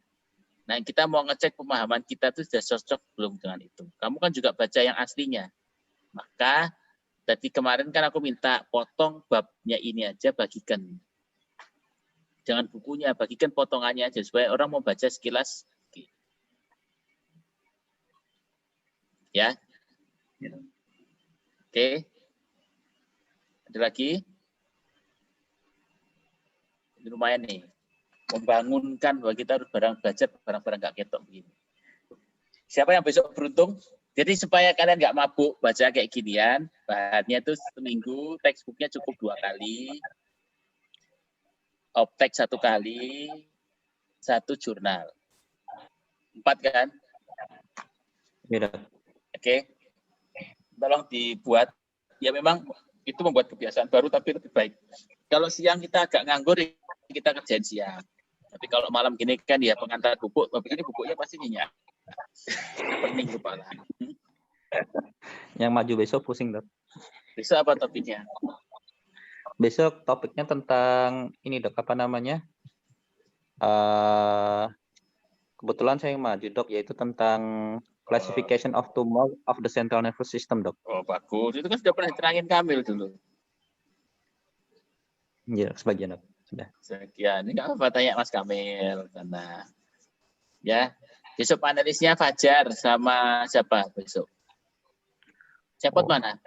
Nah kita mau ngecek pemahaman kita itu sudah cocok belum dengan itu. Kamu kan juga baca yang aslinya. Maka tadi kemarin kan aku minta potong babnya ini aja bagikan. Jangan bukunya, bagikan potongannya aja supaya orang mau baca sekilas. Ya. Oke. Ada lagi? Ini lumayan nih. Membangunkan bahwa kita harus belajar barang-barang nggak ketok begini. Siapa yang besok beruntung? Jadi supaya kalian nggak mabuk baca kayak ginian, bahannya itu seminggu, textbooknya cukup 2 kali, optek 1 kali, 1 jurnal. 4 kan? Beda. Oke. Tolong dibuat. Ya memang itu membuat kebiasaan baru tapi lebih baik. Kalau siang kita agak nganggur, kita kerjain siang. Tapi kalau malam gini kan ya pengantar bubuk, begini bubuknya pasti nyenyak. Pening kepala. Yang maju besok pusing, Dok. Besok apa topiknya? Besok topiknya tentang ini, Dok, apa namanya? Kebetulan saya yang maju, Dok, yaitu tentang classification of tumor of the central nervous system, Dok. Oh, bagus. Itu kan sudah pernah diterangin Kamil dulu. Iya, sebagian, Dok. Sudah. Sekian. Ini nggak apa tanya Mas Kamil karena ya besok panelisnya Fajar sama siapa besok? Siapa mana?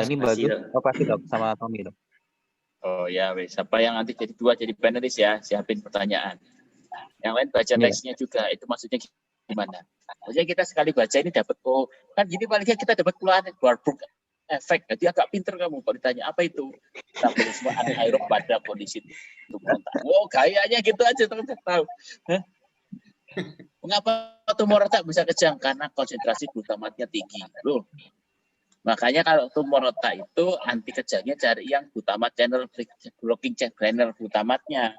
Ini bagus. Operasi, Dok, sama Tommy, Dok. Oh ya, wes. Siapa yang nanti jadi 2 jadi panelis ya? Siapin pertanyaan. Yang lain baca teksnya juga. Itu maksudnya gimana? Maksudnya kita sekali baca ini dapat kan gini paling kita dapat keluar Warburg efek. Jadi agak pinter kamu kalau ditanya apa itu metabolisme anaerob pada kondisi tumor otak. Wow, gayanya gitu aja terus tahu. Mengapa tumor otak bisa kejang? Karena konsentrasi glutamatnya tinggi. Loh. Makanya kalau tumor otak itu anti kejangnya cari yang glutamat channel blocking channel glutamatnya.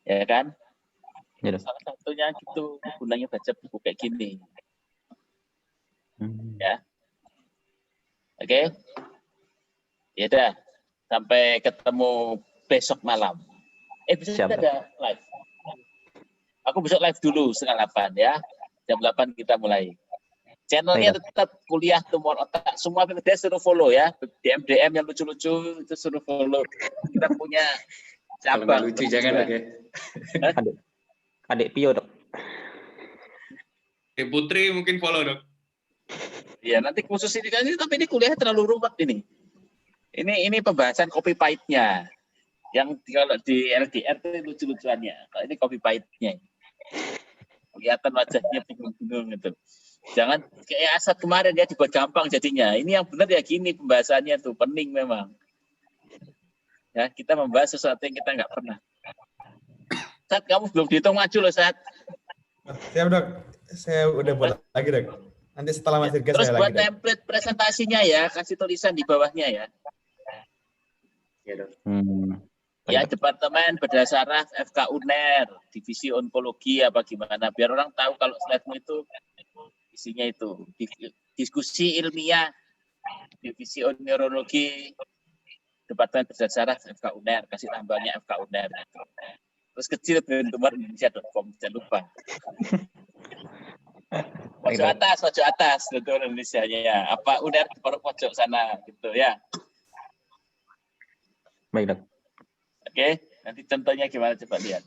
Ya kan? Ya, salah satunya gitu gunanya baca buku kayak gini. Ya. Oke. Ya udah. Sampai ketemu besok malam. Besok kita ada live. Aku besok live dulu 7:30 ya. Jam 8 kita mulai. Channelnya tetap kuliah tumor otak. Semua PPDS suruh follow ya. DM yang lucu-lucu itu suruh follow. Kita punya Kalau nggak cabang. lucu jangan dok ya. Adik Pio, Dok. Putri mungkin follow dok. Ya nanti khusus ini kan, tapi ini kuliah terlalu rumit ini. Ini pembahasan copy pahitnya. Yang kalau di LDR itu lucu-lucuannya. Kalau ini copy pahitnya. Kelihatan wajahnya bingung-bingung gitu. Jangan kayak Asad kemarin ya dibuat gampang jadinya. Ini yang benar ya gini pembahasannya tuh, pening memang. Ya, kita membahas sesuatu yang kita nggak pernah. Sat, kamu belum dihitung maju loh, Sat. Siap, Dok. Saya udah buat lagi, Dok. Nanti setelah Mas Dirga Terus saya buat lagi, Dok. template presentasinya ya, kasih tulisan di bawahnya ya. Ya dok. Ya, departemen berdasarkan FK UNER, divisi onkologi apa gimana, biar orang tahu kalau slide-mu itu isinya itu. Diskusi ilmiah, divisi neurologi, departemen berdasarkan FK UNER, kasih tambahnya FK UNER. Terus kecil braintumor.indonesia.com, jangan lupa. Pojok atas, tentu Indonesia-nya ya. Apa UNER di pojok sana gitu ya. Baik, Dok. Oke, nanti contohnya gimana coba lihat.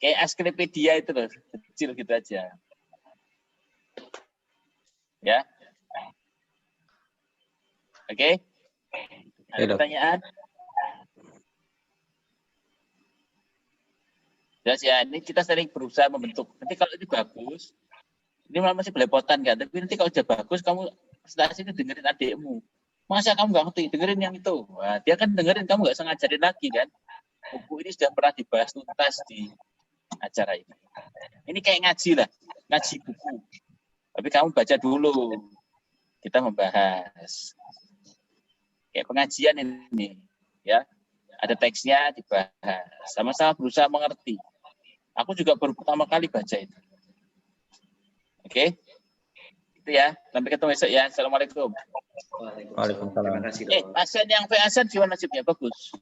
Kayak Asklepedia itu loh, kecil gitu aja. Ya. Oke. Ada Ya, Dok. pertanyaan? Jelas ya, ini kita sering berusaha membentuk. Nanti kalau ini bagus, ini masih belepotan kan, tapi nanti kalau udah bagus, kamu presentasi itu dengerin adikmu. Masa kamu nggak ngerti, dengerin yang itu. Wah, dia kan dengerin, kamu nggak usah ngajarin lagi kan. Buku ini sudah pernah dibahas tuntas di acara ini. Ini kayak ngaji lah, ngaji buku. Tapi kamu baca dulu, kita membahas. Kayak pengajian ini, ya. Ada teksnya dibahas, sama-sama berusaha mengerti. Aku juga baru pertama kali baca itu. Oke? Itu ya. Sampai ketemu besok ya. Assalamualaikum. Waalaikumsalam. Terima kasih dok. Pasien yang VASN gimana nasibnya? Bagus.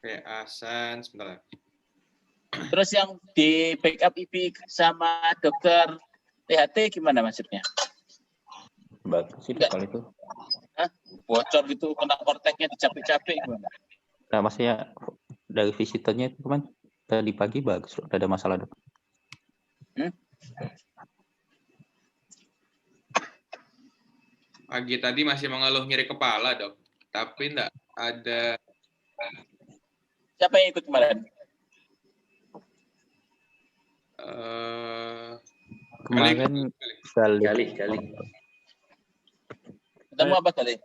Oke, Asan, sebentar. Terus yang di backup IB sama dokter THT gimana maksudnya? Bagus sih, Dok, kalau itu. Hah? Bocor gitu, kena korteknya dicapek-capek gimana? Nah, maksudnya dari visitornya itu kemarin tadi pagi bagus, Dok. Tidak ada masalah, Dok. Pagi tadi masih mengeluh nyeri kepala dok, tapi enggak ada. Siapa yang ikut kemarin? Kemarin Kali. Ketemu apa kali?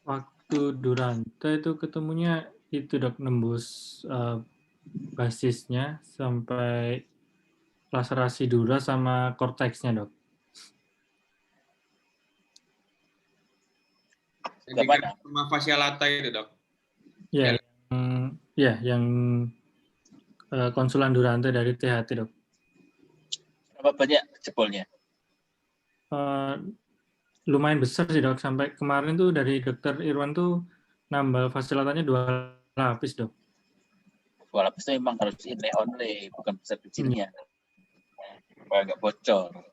Waktu Duranta itu ketemunya itu dok, nembus basisnya sampai laserasi dura sama korteksnya dok. Yang digerak sama fasciolata itu dok. Yang konsulan Duranta dari THT dok. Berapa banyak jebolnya? Lumayan besar sih dok, sampai kemarin tuh dari dokter Irwan tuh nambah fasilitasnya 2 lapis dok. 2 lapis itu memang harus inlay onlay, bukan besar kecilnya. Supaya nggak bocor.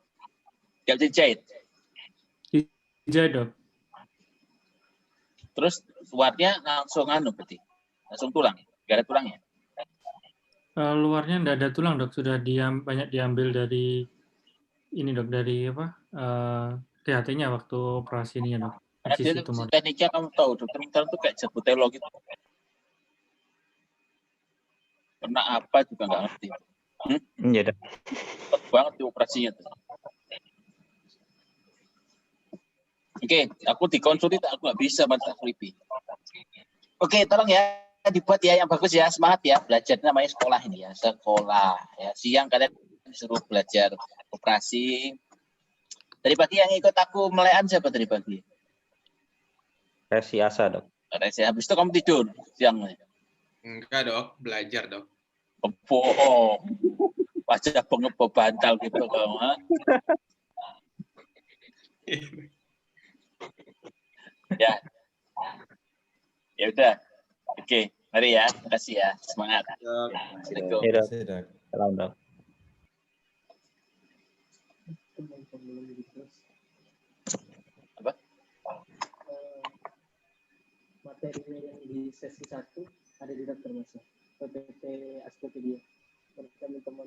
Yang dijahit? Dijahit dok. Terus luarnya langsung berarti? Langsung tulang? Nggak ada tulangnya? Luarnya nggak ada tulang dok, sudah banyak diambil dari ini dok, dari apa? THT-nya waktu operasi ini ya dok. Karena tekniknya kamu tahu, dokter itu kayak jabutelo gitu. Kena apa juga nggak ngerti. Iya, Dok. Cepet banget di operasinya tuh. Oke, aku dikonsulti, aku nggak bisa bantu Flippy. Oke, tolong ya dibuat ya yang bagus ya, semangat ya, belajar namanya sekolah ini ya, sekolah ya. Siang kalian disuruh belajar operasi. Tadi pagi yang ikut aku melean siapa tadi pagi? Resi Asa, Dok. Resi, habis itu kamu tidur siang? Enggak dok, belajar dok. Bohong. Wajah pengebok bantal gitu kamu. Ya. Ya udah. Oke, mari ya. Terima kasih ya. Semangat. Assalamualaikum. Iya, Dok. Terima kasih, Dok. Salam, Dok. Apa? materinya yang di sesi 1 ada di daftar masa PPT Astropedia. Teman-teman